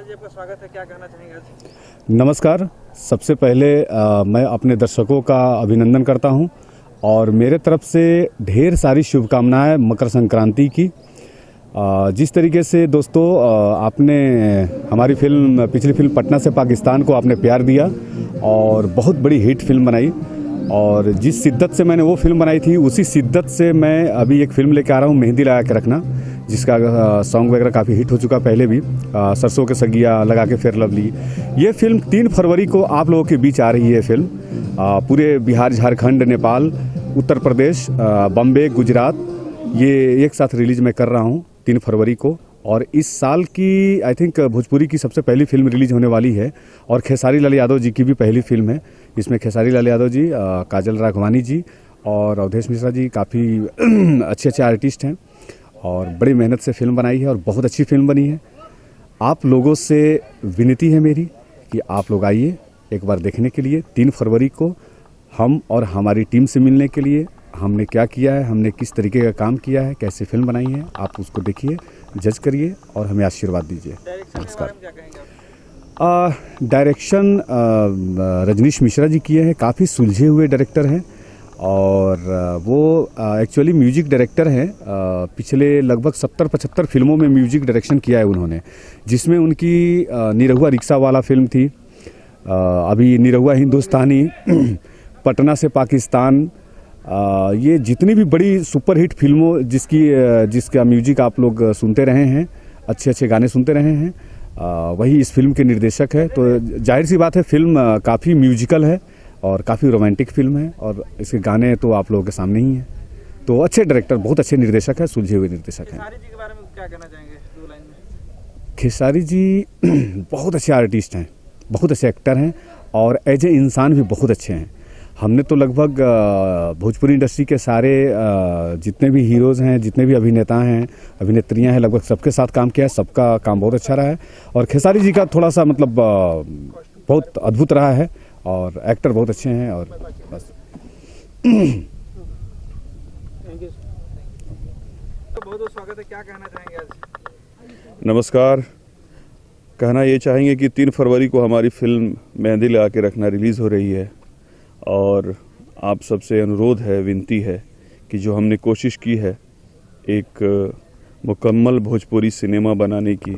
जी आपका स्वागत है, क्या कहना चाहेंगे आज? नमस्कार। सबसे पहले मैं अपने दर्शकों का अभिनंदन करता हूं और मेरे तरफ से ढेर सारी शुभकामनाएं मकर संक्रांति की। जिस तरीके से दोस्तों आपने हमारी फिल्म पिछली फिल्म पटना से पाकिस्तान को आपने प्यार दिया और बहुत बड़ी हिट फिल्म बनाई, और जिस शिद्दत से मैंने वो फिल्म बनाई थी उसी शिद्दत से मैं अभी एक फिल्म लेके आ रहा हूँ, मेहंदी लगा के रखना, जिसका सॉन्ग वगैरह काफ़ी हिट हो चुका पहले भी, सरसों के सगिया लगा के फेयर लवली। ये फिल्म 3 फरवरी को आप लोगों के बीच आ रही है। फिल्म पूरे बिहार, झारखंड, नेपाल, उत्तर प्रदेश, बम्बे, गुजरात, ये एक साथ रिलीज मैं कर रहा हूँ 3 फरवरी को। और इस साल की आई थिंक भोजपुरी की सबसे पहली फिल्म रिलीज होने वाली है, और खेसारी लाल यादव जी की भी पहली फिल्म है। इसमें खेसारी लाल यादव जी, काजल राघवानी जी और अवधेश मिश्रा जी काफ़ी अच्छे आर्टिस्ट हैं और बड़ी मेहनत से फिल्म बनाई है और बहुत अच्छी फिल्म बनी है। आप लोगों से विनती है मेरी कि आप लोग आइए एक बार देखने के लिए 3 फरवरी को, हम और हमारी टीम से मिलने के लिए। हमने क्या किया है, हमने किस तरीके का काम किया है, कैसे फिल्म बनाई है, आप उसको देखिए, जज करिए और हमें आशीर्वाद दीजिए। नमस्कार। डायरेक्शन रजनीश मिश्रा जी किए हैं, काफ़ी सुलझे हुए डायरेक्टर हैं और वो एक्चुअली म्यूजिक डायरेक्टर हैं। पिछले लगभग 70-75 फिल्मों में म्यूजिक डायरेक्शन किया है उन्होंने, जिसमें उनकी निरहुआ रिक्शा वाला फिल्म थी, अभी निरहुआ हिंदुस्तानी, पटना से पाकिस्तान, ये जितनी भी बड़ी सुपरहिट फिल्मों जिसका म्यूजिक आप लोग सुनते रहे हैं, अच्छे गाने सुनते रहे हैं, वही इस फिल्म के निर्देशक है। तो जाहिर सी बात है फिल्म काफ़ी म्यूजिकल है और काफ़ी रोमांटिक फिल्म है, और इसके गाने तो आप लोगों के सामने ही हैं। तो अच्छे डायरेक्टर, बहुत अच्छे निर्देशक है, सुलझे हुए निर्देशक हैं। खेसारी जी के बारे में क्या कहना चाहेंगे 2 लाइन में? खेसारी जी बहुत अच्छे आर्टिस्ट हैं, बहुत अच्छे एक्टर हैं और एज ए इंसान भी बहुत अच्छे हैं। हमने तो लगभग भोजपुरी इंडस्ट्री के सारे जितने भी हीरोज़ हैं, जितने भी अभिनेता हैं, अभिनेत्रियां हैं, लगभग सबके साथ काम किया है, सबका काम बहुत अच्छा रहा है। और खेसारी जी का थोड़ा सा मतलब बहुत अद्भुत रहा है और एक्टर बहुत अच्छे हैं। और बस बहुत स्वागत है, क्या कहना चाहेंगे आज? नमस्कार। कहना ये चाहेंगे कि 3 फरवरी को हमारी फिल्म मेहंदी लगा के रखना रिलीज़ हो रही है, और आप सबसे अनुरोध है, विनती है कि जो हमने कोशिश की है एक मुकम्मल भोजपुरी सिनेमा बनाने की,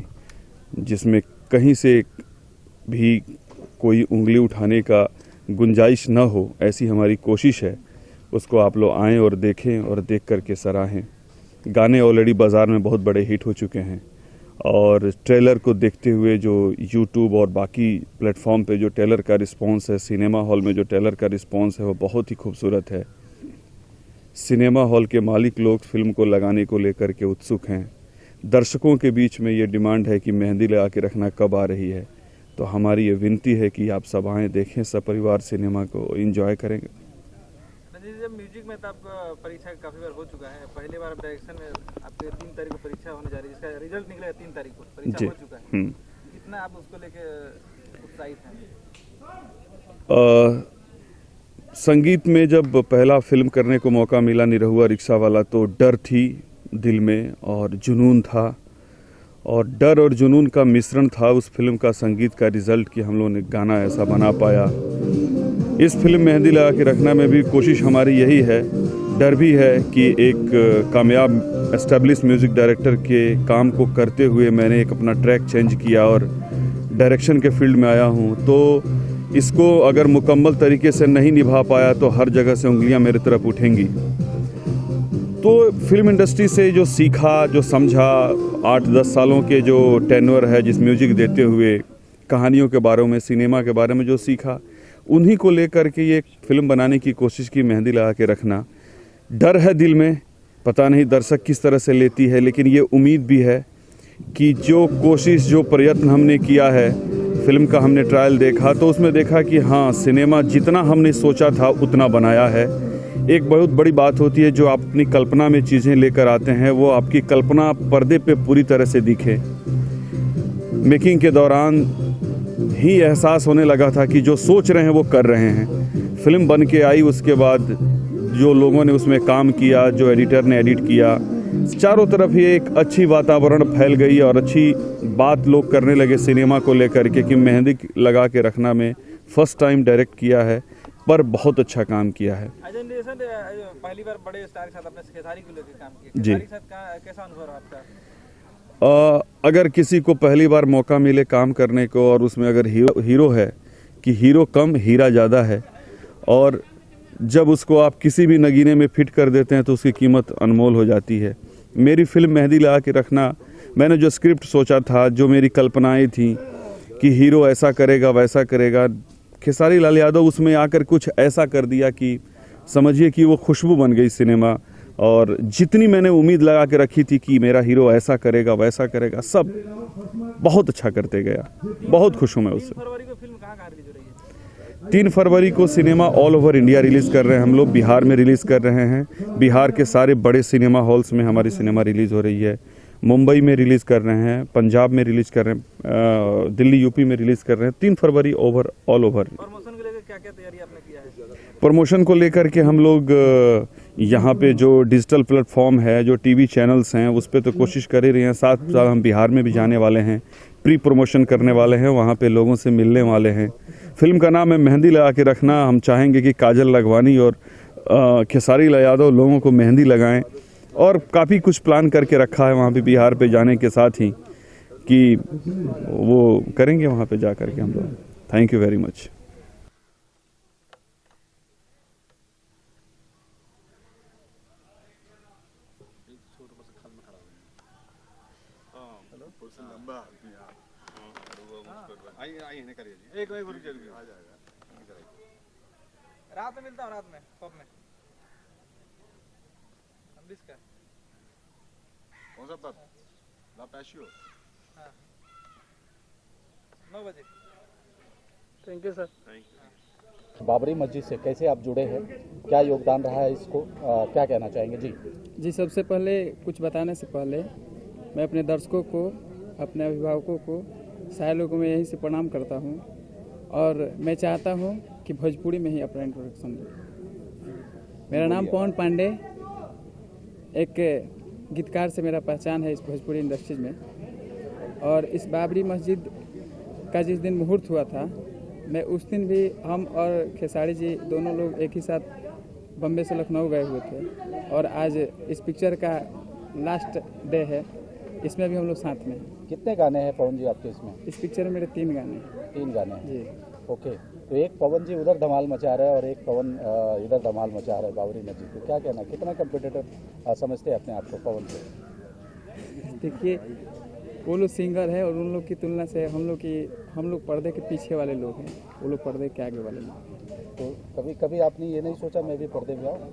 जिसमें कहीं से भी कोई उंगली उठाने का गुंजाइश न हो, ऐसी हमारी कोशिश है, उसको आप लोग आएँ और देखें और देख करके सराहें। गाने ऑलरेडी बाज़ार में बहुत बड़े हिट हो चुके हैं, और ट्रेलर को देखते हुए जो यूट्यूब और बाकी प्लेटफॉर्म पे जो ट्रेलर का रिस्पांस है, सिनेमा हॉल में जो ट्रेलर का रिस्पांस है, वो बहुत ही खूबसूरत है। सिनेमा हॉल के मालिक लोग फिल्म को लगाने को लेकर के उत्सुक हैं। दर्शकों के बीच में ये डिमांड है कि मेहंदी लगा के रखना कब आ रही है। तो हमारी ये विनती है कि आप सब आएँ, देखें, सपरिवार सिनेमा को एंजॉय करेंगे। जब म्यूजिक में तो आप परीक्षा काफ़ी बार हो चुका है, पहली बार डायरेक्शन में आपके 3 तारीख को परीक्षा होने जा रही है, जिसका रिजल्ट निकलेगा 3 तारीख को, परीक्षा हो चुका है। कितना आप उसको लेके उत्साहित हैं? संगीत में जब पहला फिल्म करने को मौका मिला निरहुआ रिक्शा वाला, तो डर थी दिल में और जुनून था, और डर और जुनून का मिश्रण था उस फिल्म का संगीत का रिजल्ट कि हम लोगों ने गाना ऐसा बना पाया। इस फिल्म मेहंदी लगा के रखना में भी कोशिश हमारी यही है। डर भी है कि एक कामयाब एस्टेब्लिश म्यूज़िक डायरेक्टर के काम को करते हुए मैंने एक अपना ट्रैक चेंज किया और डायरेक्शन के फील्ड में आया हूँ, तो इसको अगर मुकम्मल तरीके से नहीं निभा पाया तो हर जगह से उंगलियां मेरी तरफ उठेंगी। तो फिल्म इंडस्ट्री से जो सीखा, जो समझा, 8-10 सालों के जो टेन्योर है जिस म्यूज़िक देते हुए, कहानियों के बारे में, सिनेमा के बारे में जो सीखा, उन्हीं को लेकर के ये फिल्म बनाने की कोशिश की, मेहंदी लगा के रखना। डर है दिल में, पता नहीं दर्शक किस तरह से लेती है, लेकिन ये उम्मीद भी है कि जो कोशिश, जो प्रयत्न हमने किया है, फिल्म का हमने ट्रायल देखा तो उसमें देखा कि हाँ, सिनेमा जितना हमने सोचा था उतना बनाया है। एक बहुत बड़ी बात होती है, जो आप अपनी कल्पना में चीज़ें लेकर आते हैं, वो आपकी कल्पना पर्दे पे पूरी तरह से दिखे। मेकिंग के दौरान ही एहसास होने लगा था कि जो सोच रहे हैं वो कर रहे हैं। फिल्म बन के आई, उसके बाद जो लोगों ने उसमें काम किया, जो एडिटर ने एडिट किया, चारों तरफ ये एक अच्छी वातावरण फैल गई और अच्छी बात लोग करने लगे सिनेमा को लेकर के कि मेहंदी लगा के रखना में फर्स्ट टाइम डायरेक्ट किया है, पर बहुत अच्छा काम किया है। अजय निर्देशन पहली बार बड़े स्टार के साथ अपने खेसारी को लेकर काम किया, जी। खेसारी के साथ कैसा अनुभव रहा आपका? अगर किसी को पहली बार मौका मिले काम करने को और उसमें अगर हीरो है कि हीरो कम हीरा ज़्यादा है, और जब उसको आप किसी भी नगीने में फिट कर देते हैं तो उसकी कीमत अनमोल हो जाती है। मेरी फिल्म मेहंदी लगा के रखना, मैंने जो स्क्रिप्ट सोचा था, जो मेरी कल्पनाएं थी कि हीरो ऐसा करेगा वैसा करेगा, खेसारी लाल यादव उसमें आकर कुछ ऐसा कर दिया कि समझिए कि वो खुशबू बन गई सिनेमा। और जितनी मैंने उम्मीद लगा के रखी थी कि मेरा हीरो ऐसा करेगा वैसा करेगा, सब बहुत अच्छा करते गया। बहुत खुश हूँ मैं उससे। 3 फरवरी को फिल्म कहाँ रिलीज हो रही है? 3 फरवरी को cinema all over India release कर रहे हैं हम लोग। बिहार में रिलीज़ कर रहे हैं, बिहार के सारे बड़े सिनेमा हॉल्स में हमारी सिनेमा रिलीज़ हो रही है। मुंबई में रिलीज़ कर रहे हैं, पंजाब में रिलीज़ कर रहे हैं, दिल्ली यूपी में रिलीज़ कर रहे हैं। 3 फरवरी ऑल ओवर। प्रमोशन को लेकर क्या क्या तैयारी आपने किया है? प्रमोशन को लेकर के हम लोग यहाँ पे जो डिजिटल प्लेटफॉर्म है, जो टीवी चैनल्स हैं, उस पर तो कोशिश कर ही रहे हैं। साथ साथ हम बिहार में भी जाने वाले हैं, प्री प्रमोशन करने वाले हैं, वहाँ पे लोगों से मिलने वाले हैं। फिल्म का नाम है मेहंदी लगा के रखना। हम चाहेंगे कि काजल लखवानी और खेसारी लाल यादव लोगों को मेहंदी लगाएं, और काफ़ी कुछ प्लान करके रखा है वहाँ पे बिहार पे जाने के साथ ही कि वो करेंगे वहाँ पे जा कर के हम लोग। Thank you very much. रात में मिलता हूँ, रात में पब में। का कौन सा पब? ला पैशियो। हाँ, 9 बजे। Thank you sir. बाबरी मस्जिद से कैसे आप जुड़े हैं, क्या योगदान रहा है इसको, क्या कहना चाहेंगे? जी सबसे पहले कुछ बताने से पहले मैं अपने दर्शकों को, अपने अभिभावकों को, सारे लोगों में यहीं से प्रणाम करता हूं, और मैं चाहता हूं कि भोजपुरी में ही अपना इंट्रोडक्शन दूं। मेरा नाम पवन पांडे, एक गीतकार से मेरा पहचान है इस भोजपुरी इंडस्ट्रीज में। और इस बाबरी मस्जिद का जिस दिन मुहूर्त हुआ था, मैं उस दिन भी, हम और खेसारी जी दोनों लोग एक ही साथ बम्बे से लखनऊ गए हुए थे, और आज इस पिक्चर का लास्ट डे है, इसमें भी हम लोग साथ में हैं। कितने गाने हैं पवन जी आपके इसमें? इस पिक्चर में मेरे 3 गाने हैं। 3 गाने हैं जी। ओके, तो एक पवन जी उधर धमाल मचा रहे हैं और एक पवन इधर धमाल मचा रहे हैं बाबरी मस्जिद पे, क्या कहना, कितना कम्पिटिटर समझते हैं अपने आप को पवन से? देखिए, वो लोग सिंगर है और उन लोग की तुलना से हम लोग पर्दे के पीछे वाले लोग हैं, वो लोग पर्दे के आगे वाले लोग। तो कभी आपने ये नहीं सोचा मैं भी पर्दे में आऊँ?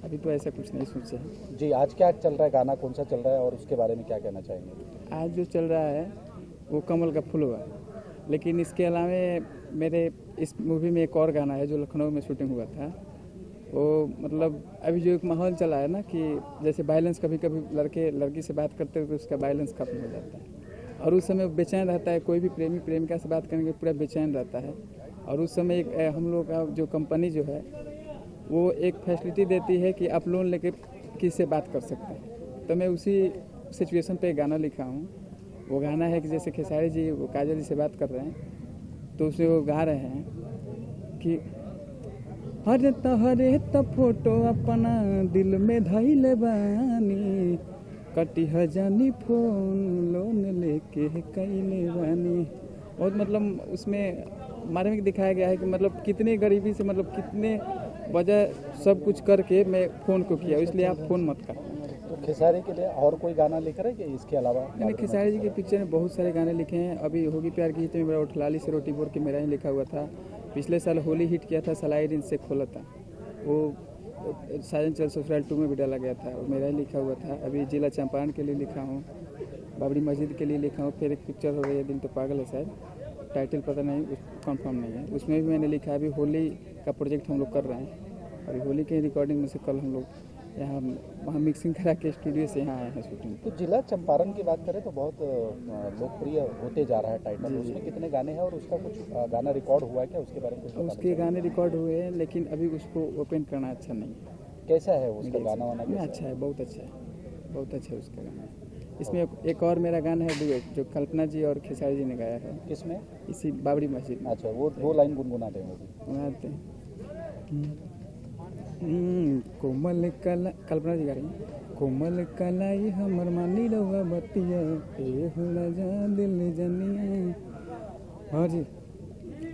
अभी तो ऐसा कुछ नहीं सोचे हैं। जी, आज क्या चल रहा है, गाना कौन सा चल रहा है और उसके बारे में क्या कहना चाहेंगे? आज जो चल रहा है वो कमल का फूल हुआ, लेकिन इसके अलावा मेरे इस मूवी में एक और गाना है जो लखनऊ में शूटिंग हुआ था। वो मतलब अभी जो एक माहौल चला है ना कि जैसे वायलेंस, कभी कभी लड़के लड़की से बात करते हुए उसका वायलेंस खत्म हो जाता है, और उस समय बेचैन रहता है। कोई भी प्रेमी प्रेमिका से बात करेंगे पूरा बेचैन रहता है, और उस समय एक हम लोग का जो कंपनी जो है वो एक फैसिलिटी देती है कि आप लोन लेके किससे बात कर सकते हैं। तो मैं उसी सिचुएशन पे एक गाना लिखा हूँ। वो गाना है कि जैसे खेसारी जी वो काजल जी से बात कर रहे हैं, तो उसमें वो गा रहे हैं कि हरे त फोटो अपना दिल में धइले बानी, कटी हजानी फोन लोन लेके कइले बानी। और मतलब उसमें हमारे में दिखाया गया है कि मतलब कितने गरीबी से, मतलब कितने वजह सब कुछ करके मैं फ़ोन को किया, इसलिए आप फ़ोन मत कर। तो खेसारी के लिए और कोई गाना लिख रहे हैं कि इसके अलावा? मैंने खेसारी जी के पिक्चर में बहुत सारे गाने लिखे हैं। अभी होगी प्यार की में मेरा उठलाली से रोटी बोर के मेरा ही लिखा हुआ था। पिछले साल होली हिट किया था, सलाई दिन से खोला था, वो साजन चल ससुराल 2 में भी डाला गया था, वो मेरा ही लिखा हुआ था। अभी जिला चंपारण के लिए लिखा हूँ, बाबरी मस्जिद के लिए लिखा हूँ। फिर एक पिक्चर हो रही है दिल तो पागल है, शायद टाइटल पता नहीं, कंफर्म नहीं है, उसमें भी मैंने लिखा है। अभी होली का प्रोजेक्ट हम लोग कर रहे हैं, अभी होली के रिकॉर्डिंग में से कल हम लोग यहाँ वहाँ मिक्सिंग करा के स्टूडियो से यहाँ आए हैं शूटिंग। तो जिला चंपारण की बात करें तो बहुत लोकप्रिय होते जा रहा है टाइटल, उसमें कितने गाने हैं और उसका कुछ गाना रिकॉर्ड हुआ है क्या, उसके बारे में कुछ? उसके गाने रिकॉर्ड हुए हैं, लेकिन अभी उसको ओपन करना अच्छा नहीं है। कैसा है उसका गाना वाना? अच्छा है, बहुत अच्छा है। बहुत अच्छा है उसका गाना। इसमें एक और मेरा गाना है डुएट, जो कल्पना जी और खेसारी जी ने गाया है। किसमें? इसी बाबरी मस्जिद में। अच्छा, वो 2 लाइन गुनगुना दें वो भी। बनाते हैं। कोमल कला, कल्पना जी गा रही हैं। कोमल कलाई हमर मानी रहुआ बतिया ए होला जा दिल जनिया। हाँ जी।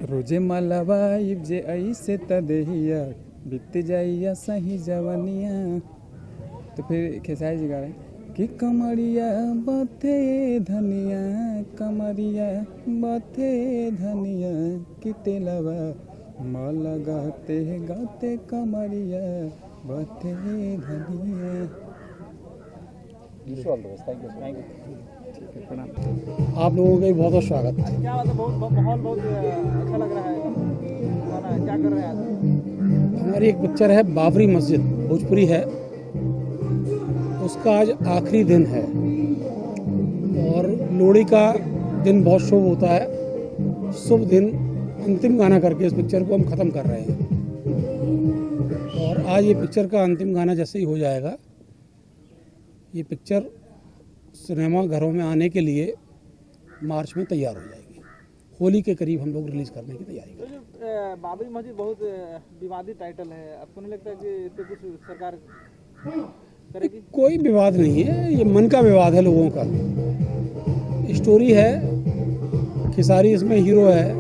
रोजे मलबाई जे ऐसे तदेहिया बीत जाइया सही जवनिया। तो फिर खेसारी जी गा रहे हैं कि कमरिया बथे धनिया, कमरिया बथे धनिया कि तेलवा माला गाते गाते कमरिया बथे धनिया। Wish all the best. Thank you. ठीक है, प्रणाम। आप लोगों का भी बहुत बहुत स्वागत। क्या बात है, बहुत माहौल बहुत अच्छा लग रहा है। गाना क्या कर रहे हैं आज? हमारी एक पिक्चर है बाबरी मस्जिद, भोजपुरी है, उसका आज आखिरी दिन है और लोहड़ी का दिन बहुत शुभ होता है। शुभ दिन अंतिम गाना करके इस पिक्चर को हम ख़त्म कर रहे हैं और आज ये पिक्चर का अंतिम गाना जैसे ही हो जाएगा, ये पिक्चर सिनेमा घरों में आने के लिए मार्च में तैयार हो जाएगी। होली के करीब हम लोग रिलीज़ करने की तैयारी कर रहे हैं। तो जो बाबरी मस्जिद बहुत विवादित टाइटल है, आपको नहीं लगता कि इस पे कुछ सरकार करेगी? कोई विवाद नहीं है, ये मन का विवाद है लोगों का। स्टोरी है, खेसारी इसमें हीरो है,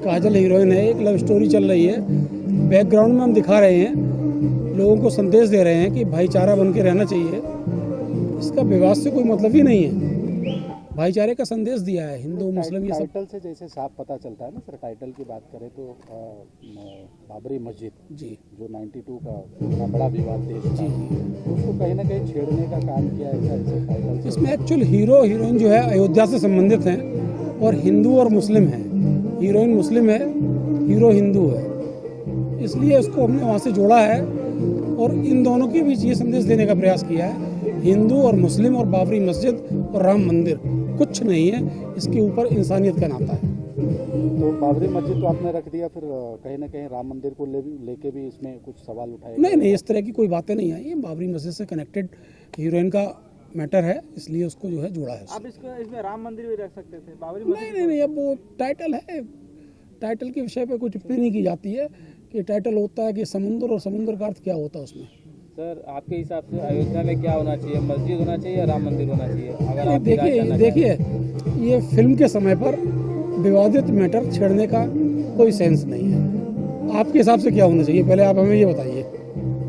काजल हीरोइन है, एक लव स्टोरी चल रही है। बैकग्राउंड में हम दिखा रहे हैं, लोगों को संदेश दे रहे हैं कि भाईचारा बन के रहना चाहिए। इसका विवाद से कोई मतलब ही नहीं है, भाईचारे का संदेश दिया है। हिंदू मुस्लिम ये सब टाइटल से जैसे साफ पता चलता है ना सर, टाइटल की बात करें तो बाबरी मस्जिद जी जो 92 का इतना बड़ा विवाद देश था, उसको कहीं ना कहीं छेड़ने का काम किया है ऐसे टाइटल से। इसमें एक्चुअल हीरो हीरोइन जो है अयोध्या से संबंधित हैं और हिंदू और मुस्लिम हैं। हीरोइन मुस्लिम है, हीरो हिंदू है, इसलिए उसको हमने वहाँ से जोड़ा है और इन दोनों के बीच ये संदेश देने का प्रयास किया है, हिंदू और मुस्लिम और बाबरी मस्जिद और राम मंदिर कुछ नहीं है, इसके ऊपर इंसानियत का नाता है। तो बाबरी मस्जिद तो आपने रख दिया, फिर कहीं ना कहीं राम मंदिर को लेके भी इसमें कुछ सवाल उठाए? नहीं, इस तरह की कोई बातें नहीं आई है। बाबरी मस्जिद से कनेक्टेड हीरोइन का मैटर है, इसलिए उसको जो है जोड़ा है। आप इसमें राम मंदिर भी रख सकते थे, बाबरी मस्जिद। नहीं, अब वो टाइटल है, टाइटल के विषय पे कोई टिप्पणी नहीं की जाती है कि टाइटल होता है कि समुद्र, और समुद्र का अर्थ क्या होता है उसमें। सर, आपके हिसाब से अयोध्या में क्या होना चाहिए, मस्जिद होना चाहिए या राम मंदिर होना चाहिए? अगर आप देखिए ये फिल्म के समय पर विवादित मैटर छेड़ने का कोई सेंस नहीं है। आपके हिसाब से क्या होना चाहिए, पहले आप हमें ये बताइए।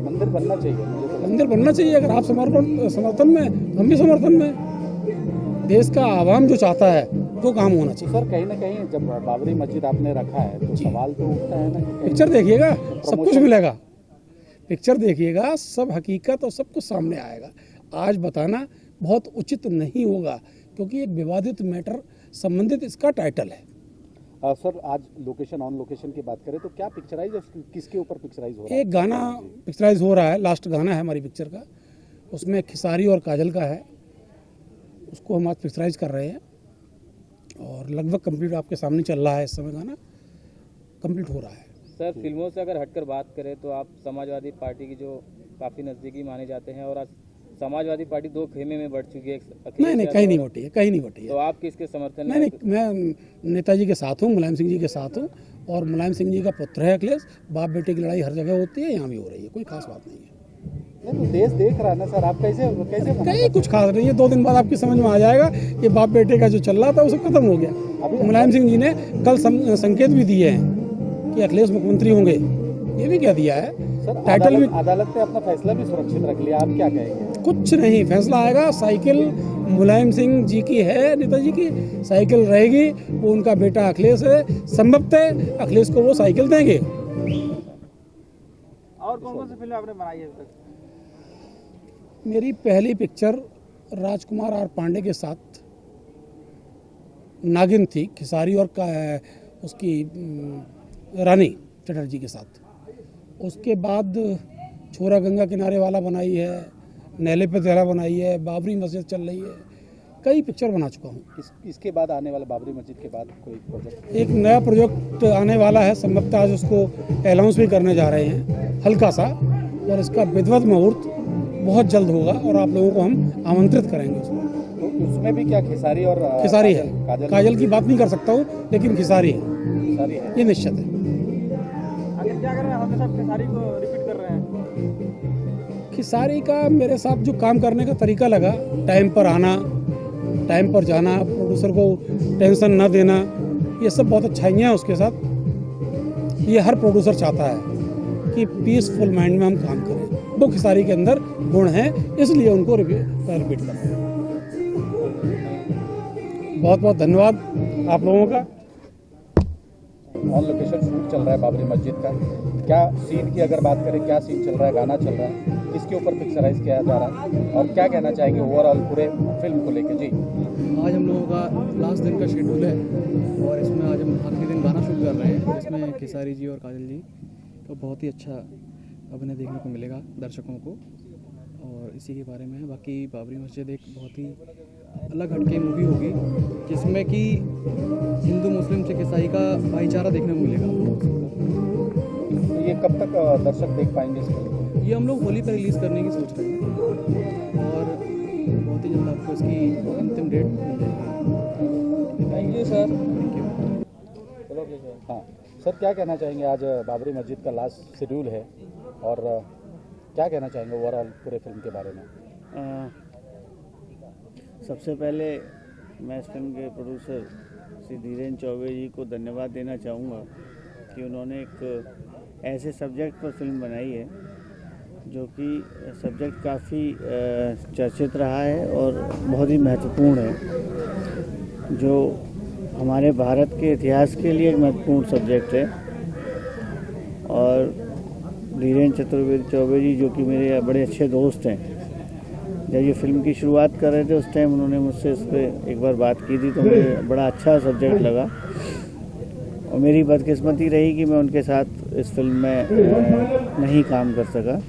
मंदिर बनना चाहिए, मुझे तो मंदिर बनना चाहिए। अगर आप समर्थन में, हम भी समर्थन में। देश का आवाम जो चाहता है वो काम होना चाहिए। सर कहीं ना कहीं जब बाबरी मस्जिद आपने रखा है तो सवाल तो उठता है ना कि पिक्चर देखिएगा सब कुछ मिलेगा, पिक्चर देखिएगा सब हकीकत और सब कुछ सामने आएगा। आज बताना बहुत उचित नहीं होगा क्योंकि एक विवादित मैटर संबंधित इसका टाइटल है। सर आज लोकेशन ऑन लोकेशन की बात करें तो क्या पिक्चराइज, किसके ऊपर पिक्चराइज हो रहा है? एक गाना पिक्चराइज हो रहा है, लास्ट गाना है हमारी पिक्चर का, उसमें खेसारी और काजल का है, उसको हम आज पिक्चराइज कर रहे हैं और लगभग कंप्लीट आपके सामने चल रहा है। इस समय गाना कंप्लीट हो रहा है। सर, फिल्मों से अगर हटकर बात करें तो आप समाजवादी पार्टी की जो काफ़ी नज़दीकी माने जाते हैं और आज समाजवादी पार्टी 2 खेमे में बढ़ चुकी है। नहीं, कहीं नहीं बटी है, कहीं नहीं बटी है। तो आप किसके समर्थन में? नहीं, मैं नेताजी के साथ हूँ, मुलायम सिंह जी के साथ हूँ और मुलायम सिंह जी का पुत्र है अखिलेश। बाप बेटे की लड़ाई हर जगह होती है, यहाँ भी हो रही है, कोई खास बात नहीं है। नहीं तो देश देख रहा है ना सर, आप कैसे कहीं कुछ खास नहीं है। 2 दिन बाद आपकी समझ में आ जाएगा कि बाप बेटे का जो चल रहा था वो सब खत्म हो गया। मुलायम सिंह जी ने कल संकेत भी दिए हैं कि अखिलेश मुख्यमंत्री होंगे, ये भी क्या दिया है। सर टाइटल भी, अदालत ने अपना फैसला भी सुरक्षित रख लिया, आप क्या कहेंगे? कुछ नहीं, फैसला आएगा। साइकिल मुलायम सिंह जी की है, नेताजी की साइकिल रहेगी, वो उनका बेटा अखिलेश है, संभवतः अखिलेश को वो साइकिल देंगे। और कौन सी फिल्म आपने बनाई है अभी तक? मेरी पहली पिक्चर राजकुमार आर पांडे के साथ नागिन थी, खेसारी और उसकी रानी चटर्जी के साथ। उसके बाद छोरा गंगा किनारे वाला बनाई है, नैले पे तेरा बनाई है, बाबरी मस्जिद चल रही है, कई पिक्चर बना चुका हूँ। इसके बाद आने वाला बाबरी मस्जिद के बाद कोई प्रोजेक्ट? एक नया प्रोजेक्ट आने वाला है, संभवतः आज उसको अनाउंस भी करने जा रहे हैं हल्का सा, और इसका विधिवत मुहूर्त बहुत जल्द होगा और आप लोगों को हम आमंत्रित करेंगे उसमें। तो उसमें भी क्या खेसारी और खेसारी है, काजल की बात नहीं कर सकता हूँ, लेकिन खेसारी है, खेसारी है, ये निश्चित है। आगे क्या कर रहे हैं, हमेशा खेसारी को रिपीट कर रहे हैं। खेसारी का मेरे साथ जो काम करने का तरीका लगा, टाइम पर आना, टाइम पर जाना, प्रोड्यूसर को टेंशन न देना, ये सब बहुत अच्छाइयाँ हैं उसके साथ। ये हर प्रोड्यूसर चाहता है कि पीसफुल माइंड में हम काम करें, वो खेसारी के अंदर गुण हैं, इसलिए उनको रिपीट कर रहे हैं। बहुत बहुत धन्यवाद आप लोगों का। ऑन लोकेशन शूट चल रहा है बाबरी मस्जिद का, क्या सीन की अगर बात करें, क्या सीन चल रहा है, गाना चल रहा है, किसके ऊपर पिक्चराइज किया जा रहा है और क्या कहना चाहेंगे ओवरऑल पूरे फिल्म को लेकर? जी, आज हम लोगों का लास्ट दिन का शेड्यूल है और इसमें आज हम आखिरी दिन गाना शूट कर रहे हैं, जिसमें खेसारी जी और काजल जी का बहुत ही अच्छा अभिनय देखने को मिलेगा दर्शकों को, और इसी के बारे में है। बाकी बाबरी मस्जिद एक बहुत ही अलग हटके मूवी होगी, जिसमें कि हिंदू मुस्लिम सिख ईसाई का भाईचारा देखने को मिलेगा। ये कब तक दर्शक देख पाएंगे इस फिल्म को? ये हम लोग होली पर रिलीज़ करने की सोच रहे हैं और बहुत ही जल्द आपको इसकी अंतिम डेट मिल जाएगी। Thank you sir. Thank you. हाँ सर, क्या कहना चाहेंगे? आज बाबरी मस्जिद का लास्ट शेड्यूल है और क्या कहना चाहेंगे ओवरऑल पूरे फिल्म के बारे में? सबसे पहले मैं इस फिल्म के प्रोड्यूसर श्री धीरेन्द्र चौबे जी को धन्यवाद देना चाहूँगा कि उन्होंने एक ऐसे सब्जेक्ट पर फिल्म बनाई है जो कि सब्जेक्ट काफ़ी चर्चित रहा है और बहुत ही महत्वपूर्ण है, जो हमारे भारत के इतिहास के लिए एक महत्वपूर्ण सब्जेक्ट है। और धीरेन्द्र चतुर्वेदी चौबे जी, जो कि मेरे बड़े अच्छे दोस्त हैं, जब ये फिल्म की शुरुआत कर रहे थे उस टाइम उन्होंने मुझसे इस पर एक बार बात की थी, तो मुझे बड़ा अच्छा सब्जेक्ट लगा और मेरी बदकिस्मती रही कि मैं उनके साथ इस फिल्म में नहीं काम कर सका।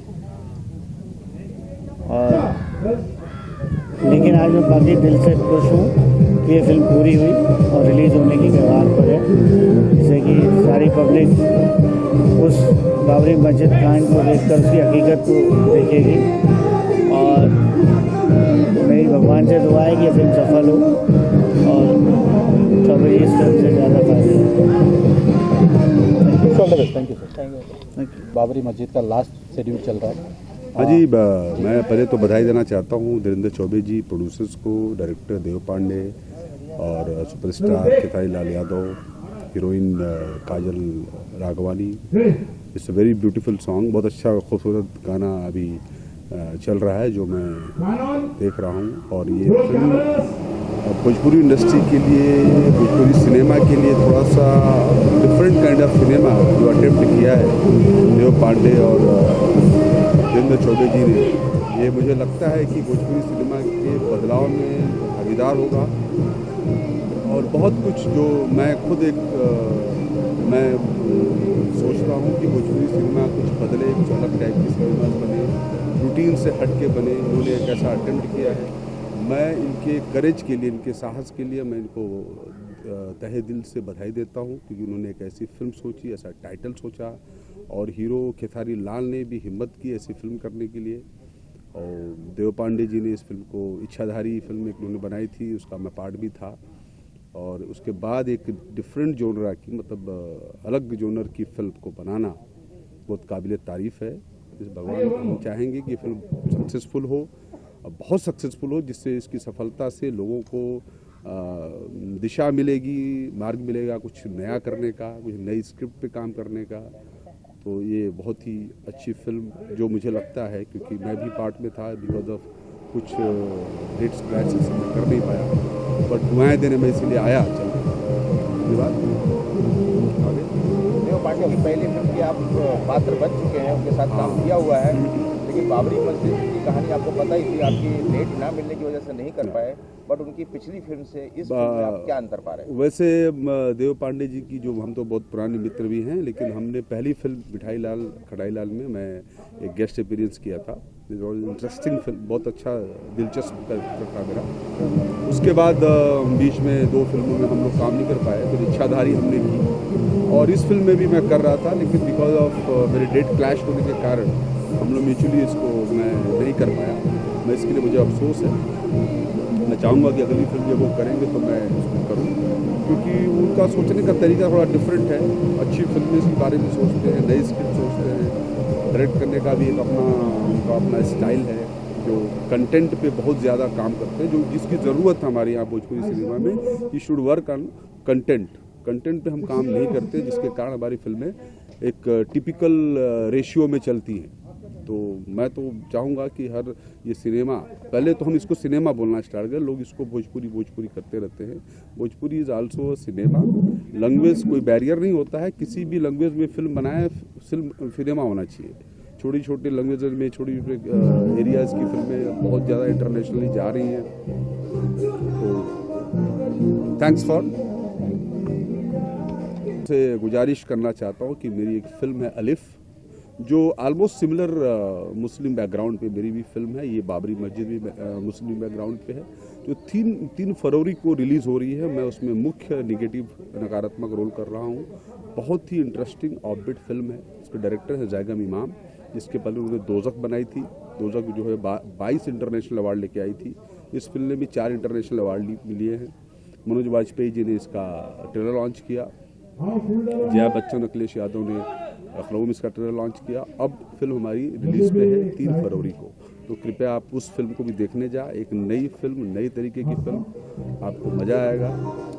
और लेकिन आज मैं बाकी दिल से खुश हूँ कि ये फिल्म पूरी हुई और रिलीज़ होने की कगार पर है, जिससे कि सारी पब्लिक उस बाबरी मस्जिद कांड को देखकर उसकी हकीकत को देखेगी। और मेरी भगवान से दुआ है कि ये फिल्म सफल हो और सभी इस फिल्म से ज़्यादा फायदे थैंक यू सर। बाबरी मस्जिद का लास्ट शेड्यूल चल रहा है। हाँ जी, मैं पहले तो बधाई देना चाहता हूँ धीरेन्द्र चौबे जी, प्रोड्यूसर्स को, डायरेक्टर देव पांडे और superstar Khesari Lal Yadav, heroine Kajal Raghwani. It's a very beautiful song, बहुत अच्छा खूबसूरत गाना अभी चल रहा है जो मैं देख रहा हूँ। और ये फिल्म भोजपुरी इंडस्ट्री के लिए, भोजपुरी सिनेमा के लिए थोड़ा सा डिफरेंट काइंड ऑफ सिनेमा जो अटेम्प्ट किया है देव पांडे और धीरेन्द्र चौबे जी ने, ये मुझे लगता है कि भोजपुरी सिनेमा के बदलाव में भागीदार होगा। और बहुत कुछ जो मैं खुद मैं सोचता हूँ कि भोजपुरी सिनेमा कुछ बदले, कुछ अलग टाइप की सिनेमा बने, रूटीन से हट के बने। उन्होंने एक ऐसा अटेम्प्ट किया है। मैं इनके करेज के लिए, इनके साहस के लिए मैं इनको तहे दिल से बधाई देता हूँ, क्योंकि उन्होंने एक ऐसी फिल्म सोची, ऐसा टाइटल सोचा और हीरो खेसारी लाल ने भी हिम्मत की ऐसी फिल्म करने के लिए। और देव पांडे जी ने इस फिल्म को, इच्छाधारी फिल्म एक उन्होंने बनाई थी, उसका मैं पार्ट भी था। और उसके बाद एक डिफरेंट जोनरा की, मतलब अलग जोनर की फिल्म को बनाना बहुत काबिल तारीफ़ है। इस भगवान हम चाहेंगे कि फिल्म सक्सेसफुल हो, बहुत सक्सेसफुल हो, जिससे इसकी सफलता से लोगों को दिशा मिलेगी, मार्ग मिलेगा कुछ नया करने का, कुछ नई स्क्रिप्ट पे काम करने का। तो ये बहुत ही अच्छी फिल्म जो मुझे लगता है, क्योंकि मैं भी पार्ट में था, बिकॉज ऑफ कुछ डेट्स क्लैशेस मैं कर नहीं पाया, बट दुआएं देने में इसीलिए आया। चल धन्यवाद। देव पांडे की पहली फिल्म की आप पात्र बन चुके हैं, उनके साथ काम किया हुआ है, लेकिन बाबरी मस्जिद की कहानी आपको पता ही थी, आपकी डेट ना मिलने की वजह से नहीं कर पाए, बट उनकी पिछली फिल्म से इस फिल्म में आप क्या अंतर पा रहे हैं? वैसे देव पांडे जी की, जो हम तो बहुत पुराने मित्र भी हैं, लेकिन हमने पहली फिल्म मिठाई लाल खड़ाई लाल में मैं एक गेस्ट अपीयरेंस किया था। इंटरेस्टिंग फिल्म, बहुत अच्छा दिलचस्प था मेरा। उसके बाद बीच में 2 फिल्मों में हम लोग काम नहीं कर पाए, फिर इच्छाधारी हमने की और इस फिल्म में भी मैं कर रहा था, लेकिन बिकॉज ऑफ मेरे डेट क्लैश होने के कारण हम लोग म्यूचुअली इसको मैं नहीं कर पाया। मैं इसके लिए मुझे अफसोस है। मैं चाहूँगा कि अगली फिल्म जब वो करेंगे तो मैं इसको करूँ, क्योंकि उनका सोचने का तरीका थोड़ा डिफरेंट है। अच्छी फिल्में के बारे में सोचते हैं, नई स्क्रिप्ट सोचते हैं, डायरेक्ट करने का भी एक उनका अपना स्टाइल है, जो कंटेंट पे बहुत ज़्यादा काम करते हैं, जो जिसकी ज़रूरत है हमारे यहाँ भोजपुरी सिनेमा में। You should work on content पे हम काम नहीं करते, जिसके कारण हमारी फिल्में एक टिपिकल रेशियो में चलती हैं। तो मैं तो चाहूँगा कि हर ये सिनेमा, पहले तो हम इसको सिनेमा बोलना स्टार्ट करें, लोग इसको भोजपुरी करते रहते हैं। Bhojpuri is also cinema. Language कोई बैरियर नहीं होता है, किसी भी लैंग्वेज में फिल्म बनाए, सिनेमा होना चाहिए। छोटी छोटी लैंग्वेज में छोटी छोटी एरियाज़ की फिल्में बहुत ज़्यादा इंटरनेशनली जा रही हैं। तो थैंक्स फॉर से गुजारिश करना चाहता हूँ कि मेरी एक फिल्म है अलिफ, जो ऑलमोस्ट सिमिलर मुस्लिम बैकग्राउंड पे मेरी भी फिल्म है। ये बाबरी मस्जिद भी मुस्लिम बैकग्राउंड पे है, जो 3 फरवरी को रिलीज़ हो रही है। मैं उसमें मुख्य नकारात्मक रोल कर रहा हूँ। बहुत ही इंटरेस्टिंग ऑफबीट फिल्म है। इसके डायरेक्टर है जैगम इमाम, जिसके पहले उन्होंने दोज़ख बनाई थी। दोज़ख जो है 22 इंटरनेशनल अवार्ड लेके आई थी। इस फिल्म ने भी 4 इंटरनेशनल अवार्ड लिए हैं। मनोज वाजपेयी जी ने इसका ट्रेलर लॉन्च किया। जया बच्चन, अखिलेश यादव ने लखनऊ में इसका ट्रेलर लॉन्च किया। अब फिल्म हमारी रिलीज पे है 3 फरवरी को, तो कृपया आप उस फिल्म को भी देखने जाए। एक नई फिल्म, नई तरीके की फिल्म, आपको मज़ा आएगा।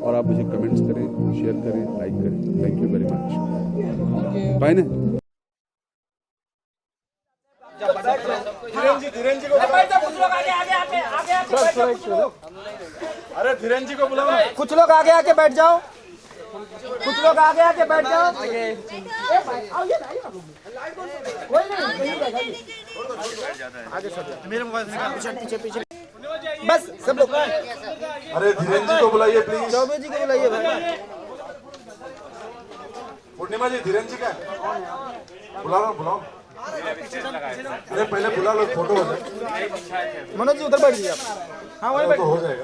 और आप मुझे कमेंट्स करें, शेयर करें, लाइक करें। Thank you very much. Bye ने धीरेन जी को अरे धीरेन जी को बुलाओ। कुछ लोग आगे आके बैठ जाओ, कुछ लोग आगे आके बैठ जाओ। आगे मेरे मोबाइल पीछे पीछे बस सब लोग। अरे धीरेन जी को बुलाइए प्लीज। चौबे जी को बुलाइए भाई। पूर्णिमा जी, धीरेन जी का बुलाओ। अरे पहले बुला लो, फोटो हो जाए। मनोज जी उधर बैठ जाइए आप। हाँ वहीं बैठ, हो जाएगा।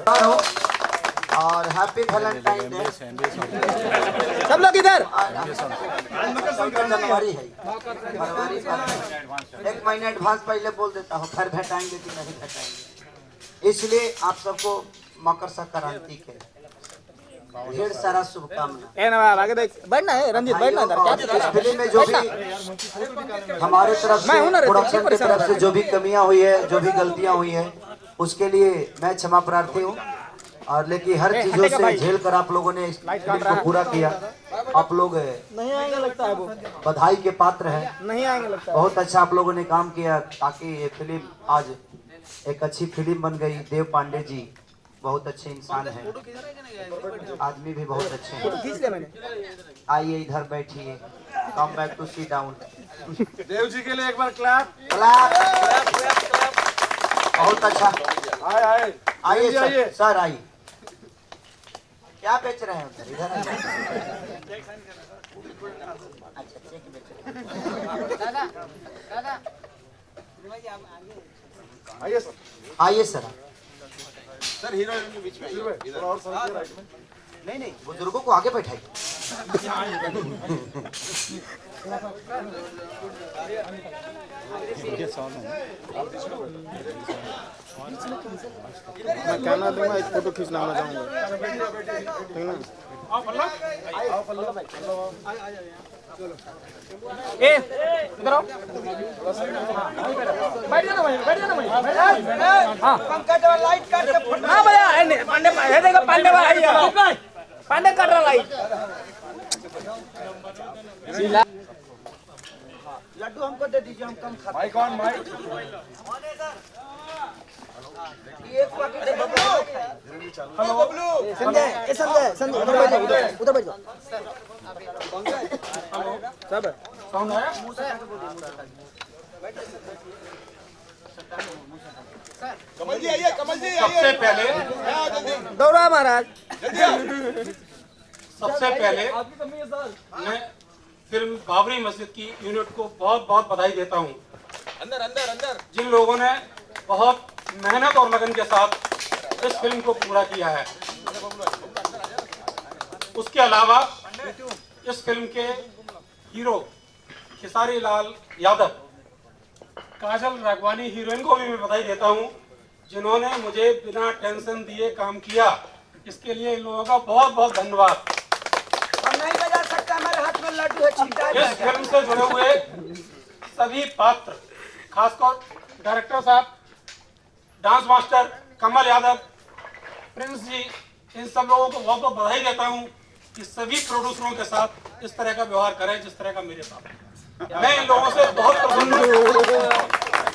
और हैप्पी वैलेंटाइन डे सब लोग इधर। जनवरी है, फरवरी 1 महीना एडवांस पहले बोल देता हूँ, फिर भेटाएंगे कि नहीं भेटाएंगे। इसलिए आप सबको मकर संक्रांति के ढेर सारा शुभकामना। आगे देख, बैठना है रंजीत, बैठना है। इस फिल्म में जो भी हमारे तरफ से, प्रोडक्शन की तरफ से जो भी कमियां हुई है, जो भी गलतियां हुई है, उसके लिए मैं क्षमा प्रार्थी हूँ। और लेकिन हर चीजों से झेल कर आप लोगों ने इस फिल्म को पूरा किया। आप लोग नहीं आएंगे लगता है, वो बधाई के पात्र हैं। नहीं आएंगे लगता है। बहुत अच्छा आप लोगों ने काम किया ताकि ये फिल्म आज एक अच्छी फिल्म बन गई। देव पांडे जी बहुत अच्छे इंसान हैं, आदमी भी बहुत अच्छे हैं। आइए इधर बैठिए, come back to sit down. Dev ji के लिए एक बार क्लैप। बहुत अच्छा। आइए सर आइए। क्या बेच रहे हैं उधर? इधर अच्छा चेक बेच रहे हैं। दादा आइए सर। सर हीरोइन के बीच में इधर और सर राइट में। नहीं बुजुर्गों को आगे बैठाइए। मैं कैमरा दूंगा, एक फोटो खींचना चाहूंगा। इधर आओ, बैठ जाना भाई। हाँ पंकज लाइट काट के। हाँ भैया पांडे देखो, पांडे काट रहा लाइट। लड्डू हमको दे दीजिए, हम कम खाते। माइक ऑन, माइक एक पैकेट। हेलो बबलू, संजय उधर बैठ जाओ। सब कौन है? कमल जी आइए। सबसे पहले दौड़ा महाराज। सबसे पहले मैं फिल्म बाबरी मस्जिद की यूनिट को बहुत बहुत बधाई देता हूँ। अंदर जिन लोगों ने बहुत मेहनत और लगन के साथ इस फिल्म को पूरा किया है। उसके अलावा इस फिल्म के हीरो खेसारी लाल यादव काजल राघवानी हीरोइन को भी मैं बधाई देता हूँ, जिन्होंने मुझे बिना टेंशन दिए काम किया। इसके लिए इन लोगों का बहुत बहुत धन्यवाद। नहीं बजा सकता, हमारे हाथ में लड्डू है, छींटा है। इस फिल्म से जुड़े हुए सभी पात्र, खासकर डायरेक्टर साहब, डांस मास्टर कमल यादव, प्रिंस जी, इन सब लोगों को बहुत बहुत बधाई देता हूँ कि सभी प्रोड्यूसरों के साथ इस तरह का व्यवहार करें जिस तरह का मेरे साथ। मैं इन लोगों से बहुत प्रसन्न हूँ,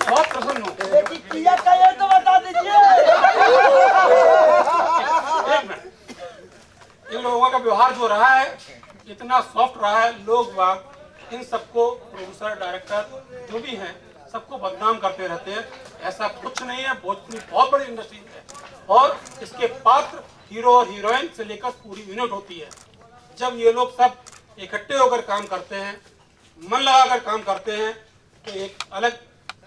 बहुत प्रसन्न हूँ। तो बता दीजिए। इन लोगों का व्यवहार जो रहा है इतना सॉफ्ट रहा है, लोग वाग इन सबको, प्रोड्यूसर डायरेक्टर जो भी हैं, सबको बदनाम करते रहते हैं। ऐसा कुछ नहीं है। भोजपुरी बहुत बड़ी इंडस्ट्री है और इसके पात्र हीरो और हीरोइन से लेकर पूरी यूनिट होती है। जब ये लोग सब इकट्ठे होकर काम करते हैं, मन लगाकर काम करते हैं, तो एक अलग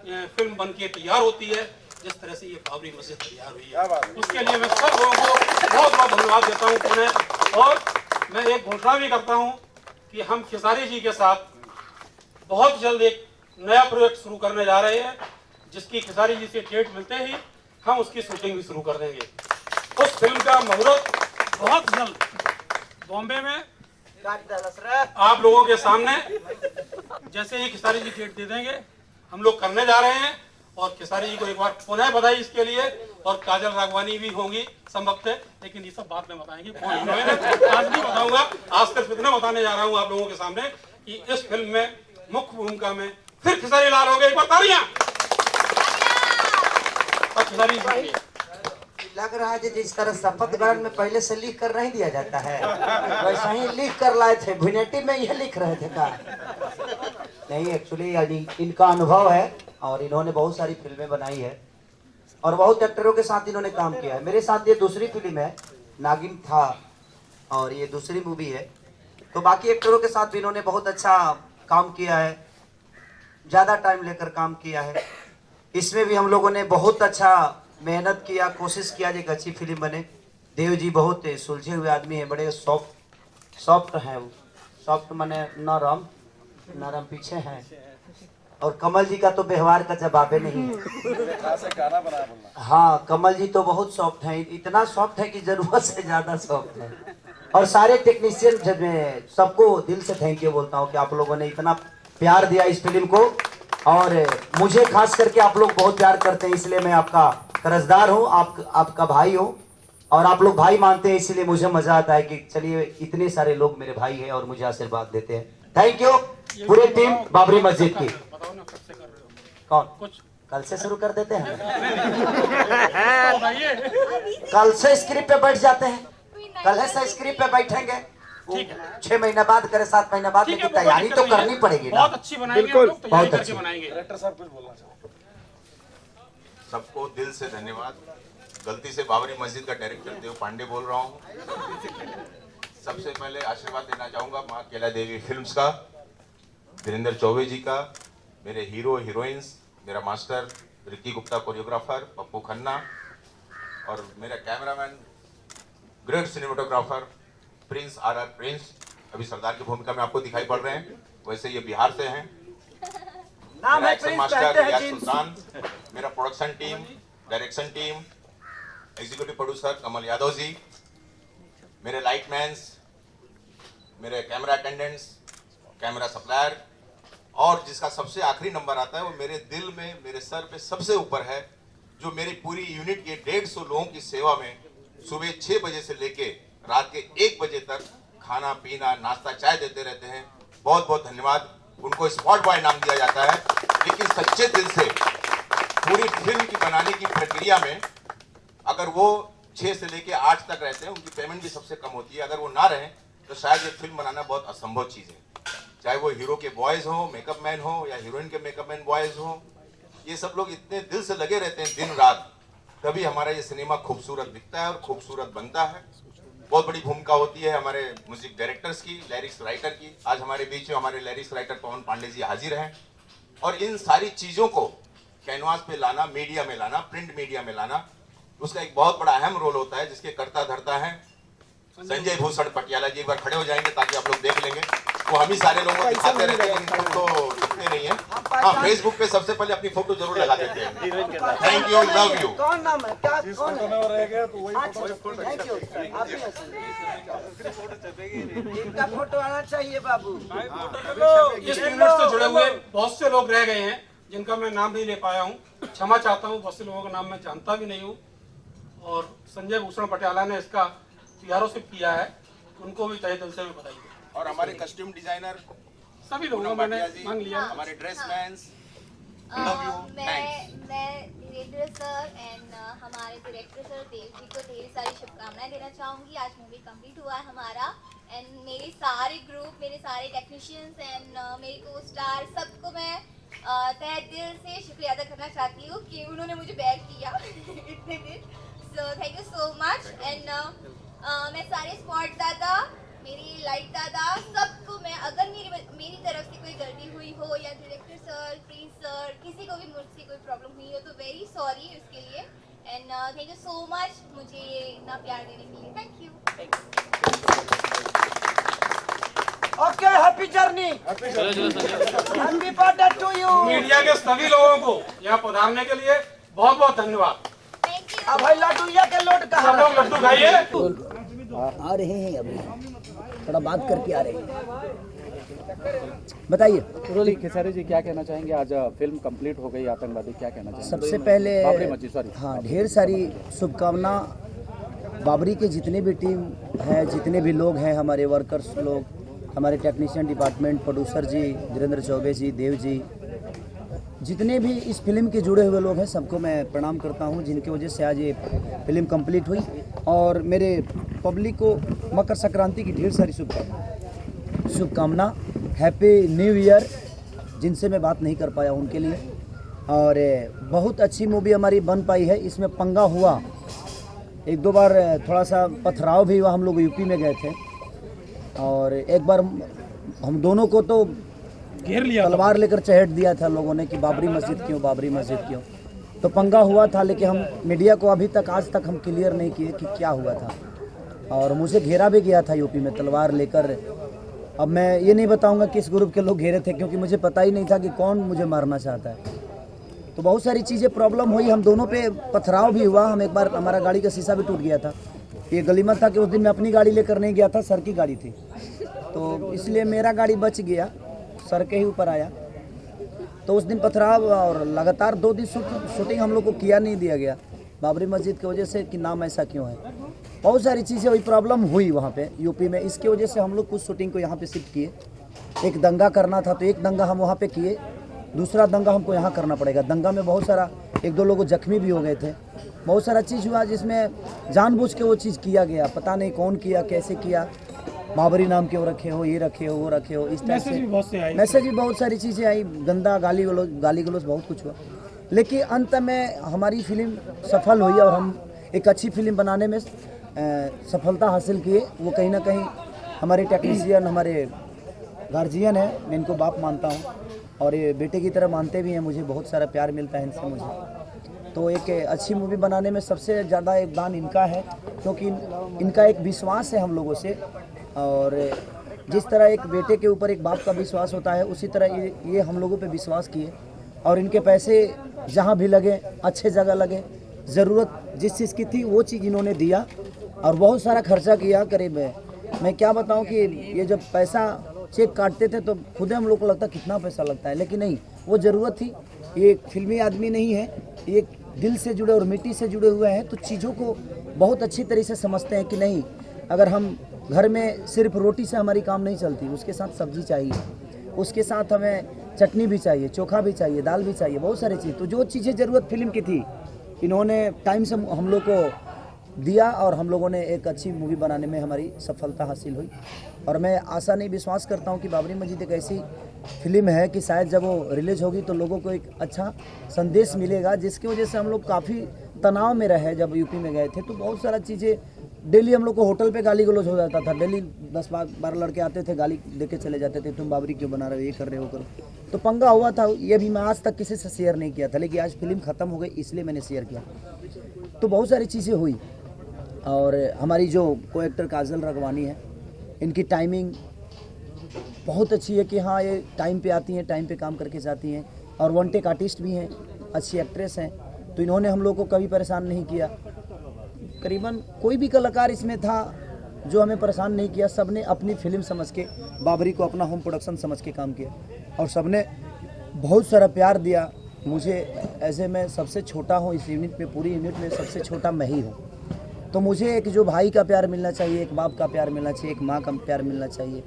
फिल्म बन के तैयार होती है। जिस तरह से ये बाबरी मस्जिद तैयार हुई है, उसके लिए मैं सब लोगों को बहुत बहुत धन्यवाद देता हूँ पुनः। और मैं एक घोषणा भी करता हूँ कि हम खेसारी जी के साथ बहुत जल्द एक नया प्रोजेक्ट शुरू करने जा रहे हैं, जिसकी खेसारी जी से डेट मिलते ही हम उसकी शूटिंग भी शुरू कर देंगे। उस फिल्म का मुहूर्त बहुत जल्द बॉम्बे में आप लोगों के सामने जैसे ही खेसारी जी डेट दे देंगे हम लोग करने जा रहे हैं। और खेसारी जी को एक बार पुनः बधाई इसके लिए। और काजल राघवानी भी होंगी संभवतः, लेकिन ये सब बाद में बताएंगे कौन हीरोइन है, आज नहीं बताऊंगा। आज सिर्फ इतना बताने जा रहा हूँ आप लोगों के सामने कि इस फिल्म में मुख्य भूमिका में फिर खेसारी लाल हो गए। एक बार तालियां। और खेसारी जी लग रहा है जिस तरह शपथ ग्रहण में पहले से लिख कर नहीं दिया जाता है, वैसा ही लिख कर लाए थे। भुनेटिव में यह लिख रहे थे का नहीं, एक्चुअली इनका अनुभव है और इन्होंने बहुत सारी फिल्में बनाई है और बहुत एक्टरों के साथ इन्होंने काम किया है। मेरे साथ ये दूसरी फिल्म है, नागिन था, और ये दूसरी मूवी है। तो बाकी एक्टरों के साथ भी इन्होंने बहुत अच्छा काम किया है, ज़्यादा टाइम लेकर काम किया है। इसमें भी हम लोगों ने बहुत अच्छा मेहनत किया, कोशिश किया कि एक अच्छी फिल्म बने। देव जी बहुत सुलझे हुए आदमी हैं, बड़े सॉफ्ट हैं वो। सॉफ्ट माने नरम पीछे हैं। और कमल जी का तो व्यवहार का जवाब नहीं है। हाँ, कमल जी तो बहुत सॉफ्ट हैं, इतना सॉफ्ट है कि जरूरत से ज्यादा सॉफ्ट है। और सारे टेक्नीशियन सबको दिल से थैंक यू बोलता हूँ कि आप लोगों ने इतना प्यार दिया इस फिल्म को। और मुझे खास करके आप लोग बहुत प्यार करते हैं, इसलिए मैं आपका कर्जदार हूँ, आपका भाई हूँ। और आप लोग भाई मानते हैं, इसलिए मुझे मजा आता है कि चलिए इतने सारे लोग मेरे भाई हैं और मुझे आशीर्वाद देते हैं। थैंक यू पूरी टीम बाबरी मस्जिद की। कौन कुछ कल से शुरू कर देते हैं? कल से स्क्रिप्ट पे बैठ जाते हैं, कल से स्क्रिप्ट पे बैठेंगे। 6 महीना बाद करे, 7 महीना बाद, लेकिन तैयारी तो करनी पड़ेगी ना। बहुत अच्छी बनाएंगे, बिल्कुल बहुत अच्छी बनाएंगे। डायरेक्टर साहब कुछ बोलना चाहते हैं? सबको दिल से धन्यवाद। गलती से बाबरी मस्जिद का डायरेक्टर देव पांडे बोल रहा हूँ। सबसे पहले आशीर्वाद देना चाहूँगा माँ केला देवी फिल्म्स का, धीरेन्द्र चौबे जी का, मेरे हीरो हीरोइंस, मेरा master Ricky Gupta choreographer, Pappu Khanna, और मेरा cameraman great cinematographer Prince R Prince. अभी सरदार की भूमिका में आपको दिखाई पड़ रहे हैं, वैसे ये बिहार से हैं। नाम है एक्शन मास्टर रियाज सुल्तान, मेरा production team, direction team, executive producer Kamal Yadav ji, मेरे लाइटमैन्स, मेरे कैमरा अटेंडेंट्स, कैमरा सप्लायर, और जिसका सबसे आखिरी नंबर आता है वो मेरे दिल में, मेरे सर पे सबसे ऊपर है, जो मेरी पूरी यूनिट के 150 लोगों की सेवा में सुबह 6 बजे से लेके रात के 1 बजे तक खाना पीना नाश्ता चाय देते रहते हैं। बहुत बहुत धन्यवाद। उनको स्पॉट बॉय नाम दिया जाता है, लेकिन सच्चे दिल से पूरी फिल्म की बनाने की प्रक्रिया में अगर वो 6 से लेके 8 तक रहते हैं, उनकी पेमेंट भी सबसे कम होती है। अगर वो ना रहें तो शायद ये फिल्म बनाना बहुत असंभव चीज़ है। चाहे वो हीरो के बॉयज़ हो, मेकअप मैन हो, या हीरोइन के मेकअप मैन बॉयज़ हो, ये सब लोग इतने दिल से लगे रहते हैं दिन रात, तभी हमारा ये सिनेमा खूबसूरत दिखता है और खूबसूरत बनता है। बहुत बड़ी भूमिका होती है हमारे म्यूजिक डायरेक्टर्स की, लिरिक्स राइटर की। आज हमारे बीच में हमारे लिरिक्स राइटर पवन पांडे जी हाजिर हैं। और इन सारी चीज़ों को कैनवास पे लाना, मीडिया में लाना, प्रिंट मीडिया में लाना, उसका एक बहुत बड़ा अहम रोल होता है, जिसके कर्ता धर्ता है संजय भूषण पटियाला जी। एक बार खड़े हो जाएंगे ताकि आप लोग देख लेंगे। वो हम ही सारे लोगों को दिखाते रहते हैं, हम तो दिखते नहीं है। हाँ, फेसबुक पे सबसे पहले अपनी फोटो जरूर लगा देते हैं। Thank you, love you. कौन नाम है, क्या कौन है? रह गया तो वही फोटो थैंक यू। इनका फोटो आना चाहिए बाबू। इस यूनिट से जुड़े हुए बहुत से लोग रह गए हैं जिनका मैं नाम नहीं ले पाया हूँ, क्षमा चाहता हूँ। बहुत से लोगों का नाम मैं जानता भी नहीं हूँ। और संजय भूषण पटियाला ने इसका PROशिप किया है, उनको भी तहे दिल से मैं बधाई दूँ। और हमारे कस्ट्यूम डिजाइनर सभी लोगों को मैंने मांग लिया। हमारे ड्रेसमैन्स, लव यू, थैंक्स। मैं धीरेन्द्र सर एंड हमारे डायरेक्टर सर देव जी को ढेर सारी शुभकामनाएं देना चाहूँगी। आज मूवी कंप्लीट हुआ है हमारा एंड मेरे सारे ग्रुप, मेरे सारे टेक्नीशियंस एंड मेरे को स्टार सबको मैं तहे दिल से शुक्रिया अदा करना चाहती हूँ कि उन्होंने मुझे बैक किया इतने दिन। So thank you so much and मैं सारे स्पॉट दादा, मेरी लाइट दादा, सबको मैं, अगर मेरी तरफ से कोई गलती हुई हो या डायरेक्टर सर, प्रिंस सर, किसी को भी मुझसे कोई प्रॉब्लम हुई हो तो वेरी सॉरी उसके लिए and thank you so much मुझे इतना प्यार देने के लिए। Thank you. Okay, happy journey, happy birthday to you. Media के सभी लोगों को यहाँ पधारने के लिए बहुत बहुत धन्यवाद। अब भाई लड्डूया के लोड कहाँ? सब लोग लड्डू खाइए। आ रहे हैं, अभी थोड़ा बात करके आ रहे हैं। बताइए खेसारी जी, क्या कहना चाहेंगे? आज फिल्म कंप्लीट हो गई आतंकवादी, क्या कहना चाहेंगे? सबसे पहले बाबरी मस्जिद, सॉरी। हाँ, ढेर सारी शुभकामना बाबरी के जितने भी टीम है, जितने भी लोग हैं, हमारे वर्कर्स लोग, हमारे टेक्नीशियन डिपार्टमेंट, प्रोड्यूसर जी धीरेन्द्र चौबे जी, देव जी, जितने भी इस फिल्म के जुड़े हुए लोग हैं, सबको मैं प्रणाम करता हूं, जिनकी वजह से आज ये फिल्म कंप्लीट हुई। और मेरे पब्लिक को मकर संक्रांति की ढेर सारी शुभकामना, हैप्पी न्यू ईयर, जिनसे मैं बात नहीं कर पाया उनके लिए। और बहुत अच्छी मूवी हमारी बन पाई है। इसमें पंगा हुआ, एक दो बार थोड़ा सा पथराव भी हुआ, हम लोग यूपी में गए थे और एक बार हम दोनों को तो घेर लिया, तलवार लेकर चहेट दिया था लोगों ने कि बाबरी मस्जिद क्यों, बाबरी मस्जिद क्यों। तो पंगा हुआ था, लेकिन हम मीडिया को अभी तक, आज तक हम क्लियर नहीं किए कि क्या हुआ था। और मुझे घेरा भी गया था यूपी में तलवार लेकर। अब मैं ये नहीं बताऊंगा किस ग्रुप के लोग घेरे थे, क्योंकि मुझे पता ही नहीं था कि कौन मुझे मारना चाहता है। तो बहुत सारी चीज़ें प्रॉब्लम हुई, हम दोनों पे पथराव भी हुआ। हम एक बार, हमारा गाड़ी का शीशा भी टूट गया था। ये गलीमत था कि उस दिन मैं अपनी गाड़ी लेकर नहीं गया था, सर की गाड़ी थी, तो इसलिए मेरा गाड़ी बच गया, सर के ही ऊपर आया। तो उस दिन पथराव और लगातार 2 दिन शूटिंग हम लोग को किया नहीं दिया गया बाबरी मस्जिद की वजह से कि नाम ऐसा क्यों है। बहुत सारी चीज़ें हुई, प्रॉब्लम हुई वहाँ पे यूपी में। इसकी वजह से हम लोग कुछ शूटिंग को यहाँ पे शिफ्ट किए। एक दंगा करना था तो एक दंगा हम वहाँ पे किए, दूसरा दंगा हमको यहाँ करना पड़ेगा। दंगा में बहुत सारा, 1-2 लोग जख्मी भी हो गए थे। बहुत सारा चीज़ हुआ जिसमें जानबूझ के वो चीज़ किया गया, पता नहीं कौन किया, कैसे किया, बाबरी नाम क्यों रखे हो, ये रखे हो, वो रखे हो, इस तरह से मैसेज भी बहुत सारी चीज़ें आई, गंदा गाली गलौज बहुत कुछ हुआ। लेकिन अंत में हमारी फिल्म सफल हुई और हम एक अच्छी फिल्म बनाने में सफलता हासिल किए। वो कहीं ना कहीं हमारे टेक्नीशियन, हमारे गार्जियन हैं, मैं इनको बाप मानता हूँ और ये बेटे की तरह मानते भी हैं। मुझे बहुत सारा प्यार मिलता है इनसे मुझे। तो एक अच्छी मूवी बनाने में सबसे ज़्यादा योगदान इनका है, क्योंकि इनका एक विश्वास है हम लोगों से। और जिस तरह एक बेटे के ऊपर एक बाप का विश्वास होता है, उसी तरह ये हम लोगों पे विश्वास किए और इनके पैसे जहाँ भी लगे, अच्छे जगह लगे, ज़रूरत जिस चीज़ की थी वो चीज़ इन्होंने दिया और बहुत सारा खर्चा किया। करीब मैं क्या बताऊं कि ये जब पैसा चेक काटते थे तो खुद हम लोग को लगता कितना पैसा लगता है, लेकिन नहीं, वो ज़रूरत थी। ये फिल्मी आदमी नहीं है, ये दिल से जुड़े और मिट्टी से जुड़े हुए हैं, तो चीज़ों को बहुत अच्छी तरह से समझते हैं कि नहीं, अगर हम घर में सिर्फ रोटी से हमारी काम नहीं चलती, उसके साथ सब्जी चाहिए, उसके साथ हमें चटनी भी चाहिए, चोखा भी चाहिए, दाल भी चाहिए, बहुत सारी चीज़। तो जो चीज़ें ज़रूरत फिल्म की थी, इन्होंने टाइम से हम लोग को दिया और हम लोगों ने एक अच्छी मूवी बनाने में हमारी सफलता हासिल हुई। और मैं आशा नहीं, विश्वास करता हूँ कि बाबरी मस्जिद एक ऐसी फिल्म है कि शायद जब वो रिलीज होगी तो लोगों को एक अच्छा संदेश मिलेगा, जिसकी वजह से हम लोग काफ़ी तनाव में रहे। जब यूपी में गए थे तो बहुत सारा चीज़ें, डेली हम लोग को होटल पे गाली गलौज हो जाता था। डेली 10-12 लड़के आते थे, गाली दे के चले जाते थे, तुम बाबरी क्यों बना रहे हो, ये कर रहे हो, करो। तो पंगा हुआ था, ये भी मैं आज तक किसी से शेयर नहीं किया था, लेकिन आज फिल्म ख़त्म हो गई इसलिए मैंने शेयर किया। तो बहुत सारी चीज़ें हुई। और हमारी जो को एक्टर काजल राघवानी है, इनकी टाइमिंग बहुत अच्छी है कि हाँ ये टाइम पे आती हैं, टाइम पे काम करके जाती हैं, और वन टेक आर्टिस्ट भी हैं, अच्छी एक्ट्रेस हैं, तो इन्होंने हम लोग को कभी परेशान नहीं किया। करीबन कोई भी कलाकार इसमें था जो हमें परेशान नहीं किया, सब ने अपनी फिल्म समझ के बाबरी को अपना होम प्रोडक्शन समझ के काम किया, और सब ने बहुत सारा प्यार दिया मुझे। ऐसे मैं सबसे छोटा हूँ इस यूनिट में, पूरी यूनिट में सबसे छोटा मैं ही हूँ, तो मुझे एक जो भाई का प्यार मिलना चाहिए, एक बाप का प्यार मिलना चाहिए, एक माँ का प्यार मिलना चाहिए,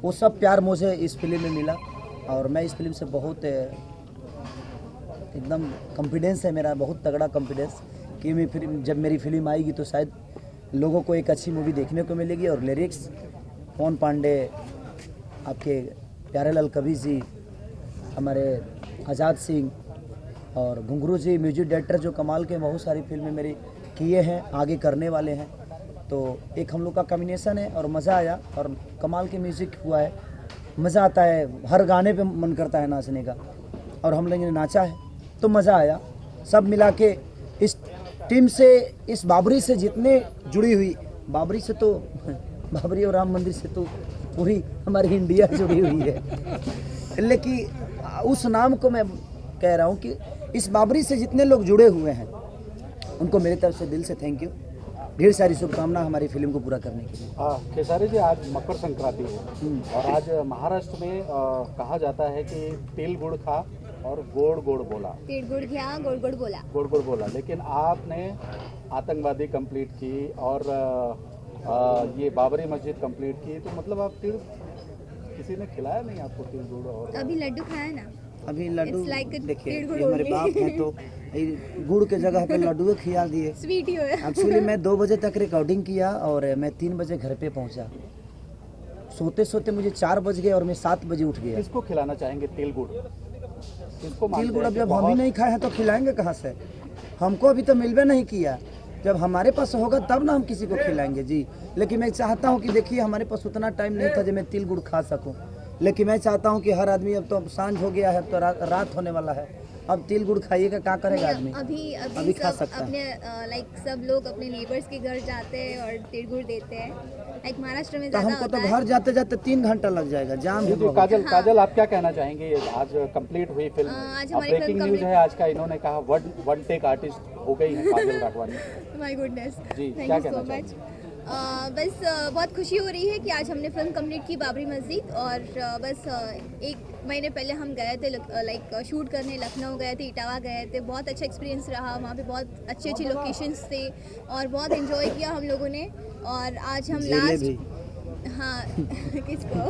वो सब प्यार मुझे इस फिल्म में मिला। और मैं इस फिल्म से बहुत एकदम कॉन्फिडेंस है मेरा, बहुत तगड़ा कॉन्फिडेंस कि मैं फिर जब मेरी फिल्म आएगी तो शायद लोगों को एक अच्छी मूवी देखने को मिलेगी। और लिरिक्स पवन पांडे, आपके प्यारेलाल कवि जी, हमारे आज़ाद सिंह और घुंघरू जी, म्यूजिक डायरेक्टर जो कमाल के बहुत सारी फिल्में मेरी किए हैं, आगे करने वाले हैं। तो एक हम लोग का कॉम्बिनेशन है और मज़ा आया, और कमाल के म्यूज़िक हुआ है, मज़ा आता है, हर गाने पे मन करता है नाचने का, और हम लोगों ने नाचा है तो मज़ा आया। सब मिला के इस टीम से, इस बाबरी से जितने जुड़ी हुई, बाबरी से तो बाबरी और राम मंदिर से तो पूरी हमारी इंडिया जुड़ी हुई है, लेकिन उस नाम को मैं कह रहा हूँ कि इस बाबरी से जितने लोग जुड़े हुए हैं उनको मेरी तरफ से दिल से थैंक यू, ढेर सारी शुभकामना हमारी फिल्म को पूरा करने के लिए। खेसारी जी, आज मकर संक्रांति है और आज महाराष्ट्र में कहा जाता है कि तिल गुड़ खा और गोड़ गोड़ बोला, तिल गुड़ खा गोड़ गोड़ बोला, गोड़ गोड़ बोला, लेकिन आपने आतंकवादी कंप्लीट की और ये बाबरी मस्जिद कंप्लीट की, तो मतलब आप तिल किसी ने खिलाया नहीं आपको तिल गुड़? और अभी लड्डू खाया ना, अभी लड्डू like देखिए, ये हमारे बाप हैं तो गुड़ के जगह पे लड्डू खिला दिए। स्वीट ही हो। एक्चुअली मैं 2 बजे तक रिकॉर्डिंग किया और मैं 3 बजे घर पे पहुंचा, सोते सोते मुझे 4 बज गए और मैं 7 बजे उठ गया। किसको खिलाना चाहेंगे तिल गुड़? तिल गुड़ जब हम ही नहीं खाए हैं तो खिलाएंगे कहाँ से? हमको अभी तो मिलवे नहीं किया, जब हमारे पास होगा तब ना हम किसी को खिलाएंगे जी। लेकिन मैं चाहता हूँ कि देखिए, हमारे पास उतना टाइम नहीं था जब मैं तिल गुड़ खा सकूँ, लेकिन मैं चाहता हूँ कि हर आदमी, अब तो सांझ हो गया है, अब तो रात होने वाला है, अब तिल गुड़ खाइएगा, क्या करेगा आदमी? अभी खा सब सकता अपने सब लोग अपने नेबर्स के घर जाते हैं और तिल गुड़ देते हैं। लाइक महाराष्ट्र में तो हमको तो घर जाते जाते 3 घंटा लग जाएगा, जाम है। काजल, आप क्या कहना चाहेंगे? आज कंप्लीट हुई फिल्म, ब्रेकिंग न्यूज है आज का, इन्होंने कहा वन टेक आर्टिस्ट हो गई है काजल राघवानी। माय गुडनेस जी, क्या कहना चाहेंगे? बस बहुत खुशी हो रही है कि आज हमने फिल्म कंप्लीट की बाबरी मस्जिद, और बस 1 महीने पहले हम गए थे लाइक शूट करने, लखनऊ गए थे, इटावा गए थे, बहुत अच्छा एक्सपीरियंस रहा, वहाँ पे बहुत अच्छी अच्छी लोकेशंस थे और बहुत एंजॉय किया हम लोगों ने। और आज हम लास्ट, हाँ किसको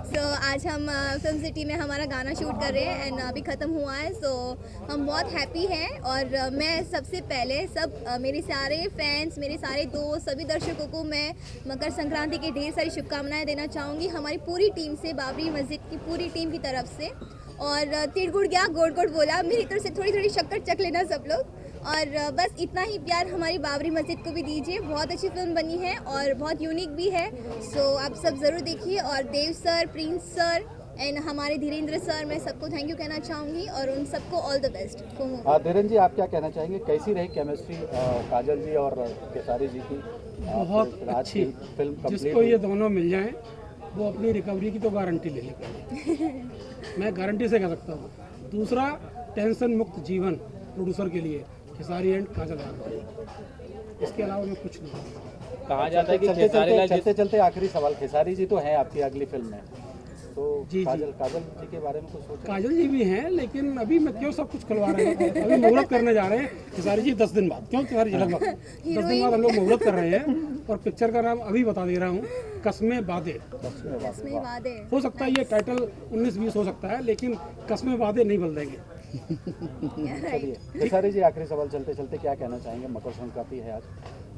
सो आज हम फिल्म सिटी में हमारा गाना शूट कर रहे हैं एंड अभी ख़त्म हुआ है, सो हम बहुत हैप्पी हैं। और मैं सबसे पहले मेरे सारे फैंस, मेरे सारे दोस्त, सभी दर्शकों को मैं मकर संक्रांति की ढेर सारी शुभकामनाएं देना चाहूँगी, हमारी पूरी टीम से, बाबरी मस्जिद की पूरी टीम की तरफ से। और तिल गुड़ गया गोड़ गोड़ बोला, मेरी तरफ से थोड़ी थोड़ी शक्कर चख लेना सब लोग। और बस इतना ही प्यार हमारी बाबरी मस्जिद को भी दीजिए, बहुत अच्छी फिल्म बनी है और बहुत यूनिक भी है, सो आप सब ज़रूर देखिए। और देव सर, प्रिंस सर एंड हमारे धीरेन्द्र सर, मैं सबको थैंक यू कहना चाहूँगी और उन सबको ऑल द बेस्ट। धीरेन्द्र जी, आप क्या कहना चाहेंगे? कैसी रही केमिस्ट्री काजल जी और खेसारी जी की? बहुत अच्छी फिल्म, जिसको ये दोनों मिल जाएं वो अपनी रिकवरी की तो गारंटी ले लेगा। मैं गारंटी से कह सकता हूँ। दूसरा, टेंशन मुक्त जीवन प्रोड्यूसर के लिए खेसारी एंड काजल राघवानी, इसके अलावा मैं कुछ नहीं। कहा जाता है कि चलते चलते आखिरी सवाल, खेसारी जी तो हैं आपकी अगली फिल्म में, तो जी काजल जी के बारे में कुछ सोचा? काजल जी भी हैं, लेकिन अभी मैं क्यों सब कुछ खुलवा रहे हैं, अभी मुहूर्त करने जा रहे हैं खेसारी जी 10 दिन बाद। क्यों खेसारी जी? लगभग 10 दिन बाद हम लोग मुहूर्त कर रहे हैं और पिक्चर का नाम अभी बता दे रहा हूँ, कस्में वादे। हो सकता है ये टाइटल 19-20 हो सकता है, लेकिन कस्में वादे नहीं बदल देंगे। चलिए खेसारी जी, आखिरी सवाल चलते चलते क्या कहना चाहेंगे? मकर संक्रांति है आज,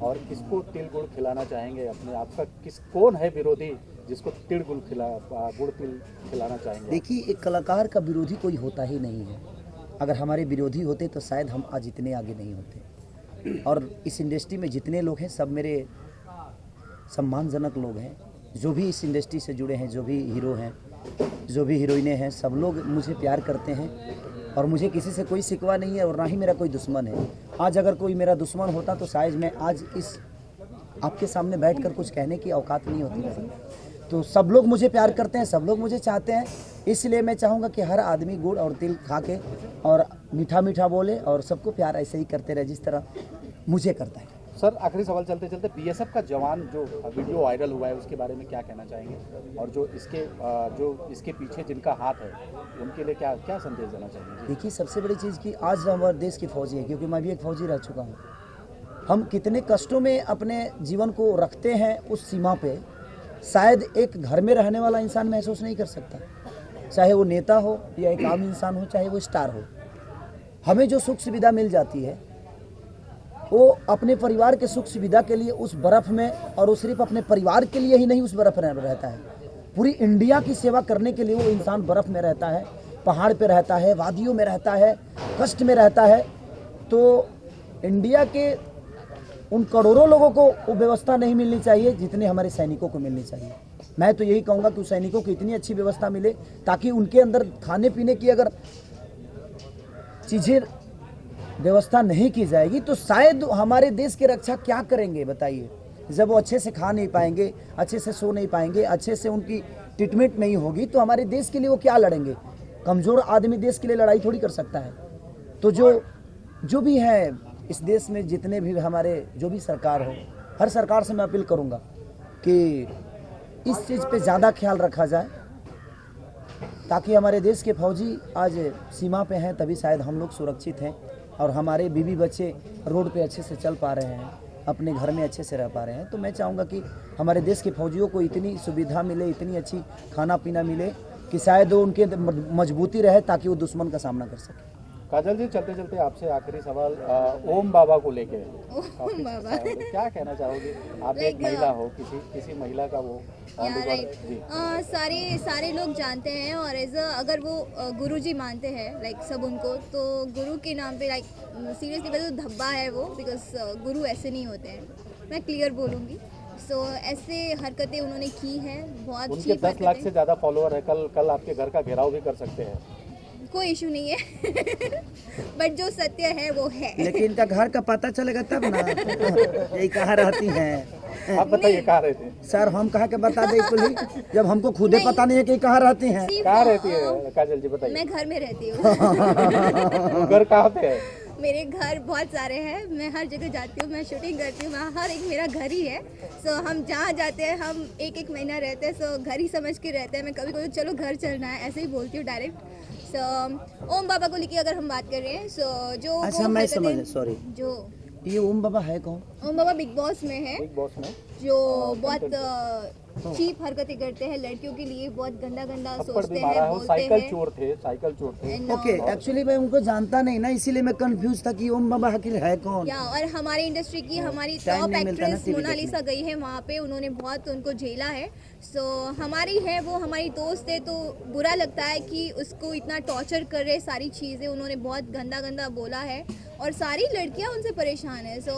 और किसको तिल गुड़ खिलाना चाहेंगे अपने? आपका कौन है विरोधी जिसको तिल गुड़ खिलाना चाहेंगे? देखिए, एक कलाकार का विरोधी कोई होता ही नहीं है। अगर हमारे विरोधी होते तो शायद हम आज इतने आगे नहीं होते। और इस इंडस्ट्री में जितने लोग हैं सब मेरे सम्मानजनक लोग हैं, जो भी इस इंडस्ट्री से जुड़े हैं, जो भी हीरो हैं, जो भी हीरोइनें हैं, सब लोग मुझे प्यार करते हैं और मुझे किसी से कोई शिकवा नहीं है और ना ही मेरा कोई दुश्मन है। आज अगर कोई मेरा दुश्मन होता तो शायद मैं आज इस आपके सामने बैठकर कुछ कहने की औकात नहीं होती मेरी। तो सब लोग मुझे प्यार करते हैं, सब लोग मुझे चाहते हैं, इसलिए मैं चाहूँगा कि हर आदमी गुड़ और तिल खा के और मीठा मीठा बोले और सबको प्यार ऐसे ही करते रहे जिस तरह मुझे करता है। सर आखिरी सवाल चलते चलते, बीएसएफ का जवान जो वीडियो वायरल हुआ है उसके बारे में क्या कहना चाहेंगे, और जो इसके पीछे जिनका हाथ है उनके लिए क्या क्या संदेश देना चाहेंगे? देखिए, सबसे बड़ी चीज़ कि आज हमारे देश की फौजी है, क्योंकि मैं भी एक फौजी रह चुका हूँ। हम कितने कष्टों में अपने जीवन को रखते हैं उस सीमा पे, शायद एक घर में रहने वाला इंसान महसूस नहीं कर सकता, चाहे वो नेता हो या एक आम इंसान हो, चाहे वो स्टार हो। हमें जो सुख सुविधा मिल जाती है वो अपने परिवार के सुख सुविधा के लिए उस बर्फ़ में, और वो सिर्फ अपने परिवार के लिए ही नहीं उस बर्फ़ में रहता है, पूरी इंडिया की सेवा करने के लिए वो इंसान बर्फ़ में रहता है, पहाड़ पे रहता है, वादियों में रहता है, कष्ट में रहता है। तो इंडिया के उन करोड़ों लोगों को वो व्यवस्था नहीं मिलनी चाहिए जितने हमारे सैनिकों को मिलनी चाहिए। मैं तो यही कहूँगा कि उस सैनिकों को इतनी अच्छी व्यवस्था मिले ताकि उनके अंदर खाने पीने की अगर चीज़ें व्यवस्था नहीं की जाएगी तो शायद हमारे देश की रक्षा क्या करेंगे बताइए। जब वो अच्छे से खा नहीं पाएंगे, अच्छे से सो नहीं पाएंगे, अच्छे से उनकी ट्रीटमेंट नहीं होगी तो हमारे देश के लिए वो क्या लड़ेंगे? कमज़ोर आदमी देश के लिए लड़ाई थोड़ी कर सकता है। तो जो भी है इस देश में, जितने भी हमारे जो भी सरकार हो, हर सरकार से मैं अपील करूँगा कि इस चीज़ पे ज़्यादा ख्याल रखा जाए ताकि हमारे देश के फौजी आज सीमा पे हैं, तभी शायद हम लोग सुरक्षित हैं और हमारे बीवी बच्चे रोड पे अच्छे से चल पा रहे हैं, अपने घर में अच्छे से रह पा रहे हैं। तो मैं चाहूँगा कि हमारे देश के फौजियों को इतनी सुविधा मिले, इतनी अच्छी खाना पीना मिले कि शायद वो उनके मजबूती रहे ताकि वो दुश्मन का सामना कर सके। काजल जी, चलते चलते आपसे आखिरी सवाल ओम बाबा को लेके, ओम बाबा क्या कहना चाहोगे? आप एक महिला हो, किसी महिला का वो सारे लोग जानते हैं, और अगर वो गुरुजी मानते हैं लाइक सब उनको, तो गुरु के नाम पे लाइक सीरियसली तो धब्बा है वो, बिकॉज गुरु ऐसे नहीं होते हैं, मैं क्लियर बोलूँगी। सो ऐसे हरकतें उन्होंने की हैं, बहुत उनके 10 लाख से ज़्यादा फॉलोअर है, कल आपके घर का घेराव भी कर सकते हैं, कोई इशू नहीं है बट जो सत्य है वो है। लेकिन इनका घर का पता चलेगा तब ना यही कहाँ रहती हैं। आप बताइए कहाँ रहती हैं? सर हम कहाँ के बता दें पुलिस, जब हमको खुदे पता नहीं है कि कहाँ रहती हैं। कहाँ रहती है काजल जी, बताइए। मैं घर में रहती हूँ घर कहाँ पे है? मेरे घर बहुत सारे हैं, मैं हर जगह जाती हूँ, मैं शूटिंग करती हूँ, हर एक मेरा घर ही है। सो हम जहाँ जाते हैं हम एक महीना रहते हैं, सो घर ही समझ के रहते हैं। मैं कभी कभी चलो घर चलना है ऐसे ही बोलती हूँ डायरेक्ट। सो ओम बाबा को लेके अगर हम बात कर रहे हैं, सो जो अच्छा मैं समझ, सॉरी, जो ये ओम बाबा है कौन? ओम बाबा बिग बॉस में है, बिग बॉस में जो बहुत चीप हरकतें करते हैं लड़कियों के लिए, बहुत गंदा सोचते हैं, बोलते साइकिल चोर थे। ओके, एक्चुअली मैं उनको जानता नहीं ना, इसीलिए मैं कंफ्यूज था कि ओम बाबा आखिर है कौन। या और हमारी इंडस्ट्री की हमारी टॉप एक्ट्रेस मोनालिसा गई है वहाँ पे, उन्होंने बहुत उनको झेला है। सो हमारी है वो, हमारी दोस्त है, तो बुरा लगता है कि उसको इतना टॉर्चर कर रहे, सारी चीज़ें उन्होंने बहुत गंदा बोला है और सारी लड़कियाँ उनसे परेशान है। सो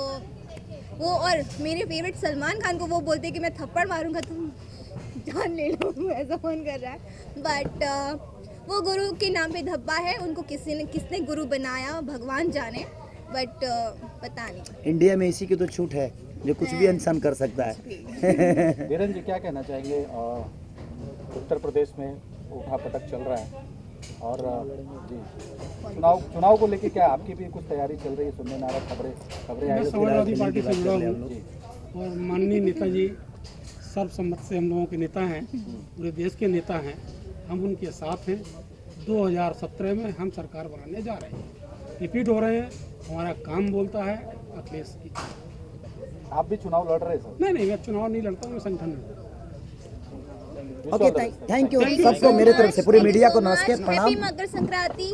वो, और मेरे फेवरेट सलमान खान को वो बोलते हैं कि मैं थप्पड़ मारूंगा तुम जान ले लो, ऐसा फोन कर रहा है। बट वो गुरु के नाम पे धब्बा है, उनको किसने गुरु बनाया भगवान जाने, बट पता नहीं। इंडिया में इसी की तो छूट है जो कुछ भी इंसान कर सकता है। धीरेन जी क्या कहना चाहेंगे? उत्तर प्रदेश में उठापटक चल रहा है और जी चुनाव को लेके क्या आपकी भी कुछ तैयारी चल रही है? सुनने में आ रहा खबरें आई। समाजवादी पार्टी से जुड़ा हूँ और माननीय नेताजी सर्वसम्मत से हम लोगों के नेता हैं, पूरे देश के नेता हैं, हम उनके साथ हैं। 2017 में हम सरकार बनाने जा रहे हैं, रिपीट हो रहे हैं, हमारा काम बोलता है अखिलेश की। आप भी चुनाव लड़ रहे हैं सर? नहीं, मैं चुनाव नहीं लड़ता हूँ, मैं संगठन में। ओके, थैंक यू सबको मेरे तरफ से, पूरी मीडिया को नमस्कार, प्रणाम। हैप्पी मकर संक्रांति।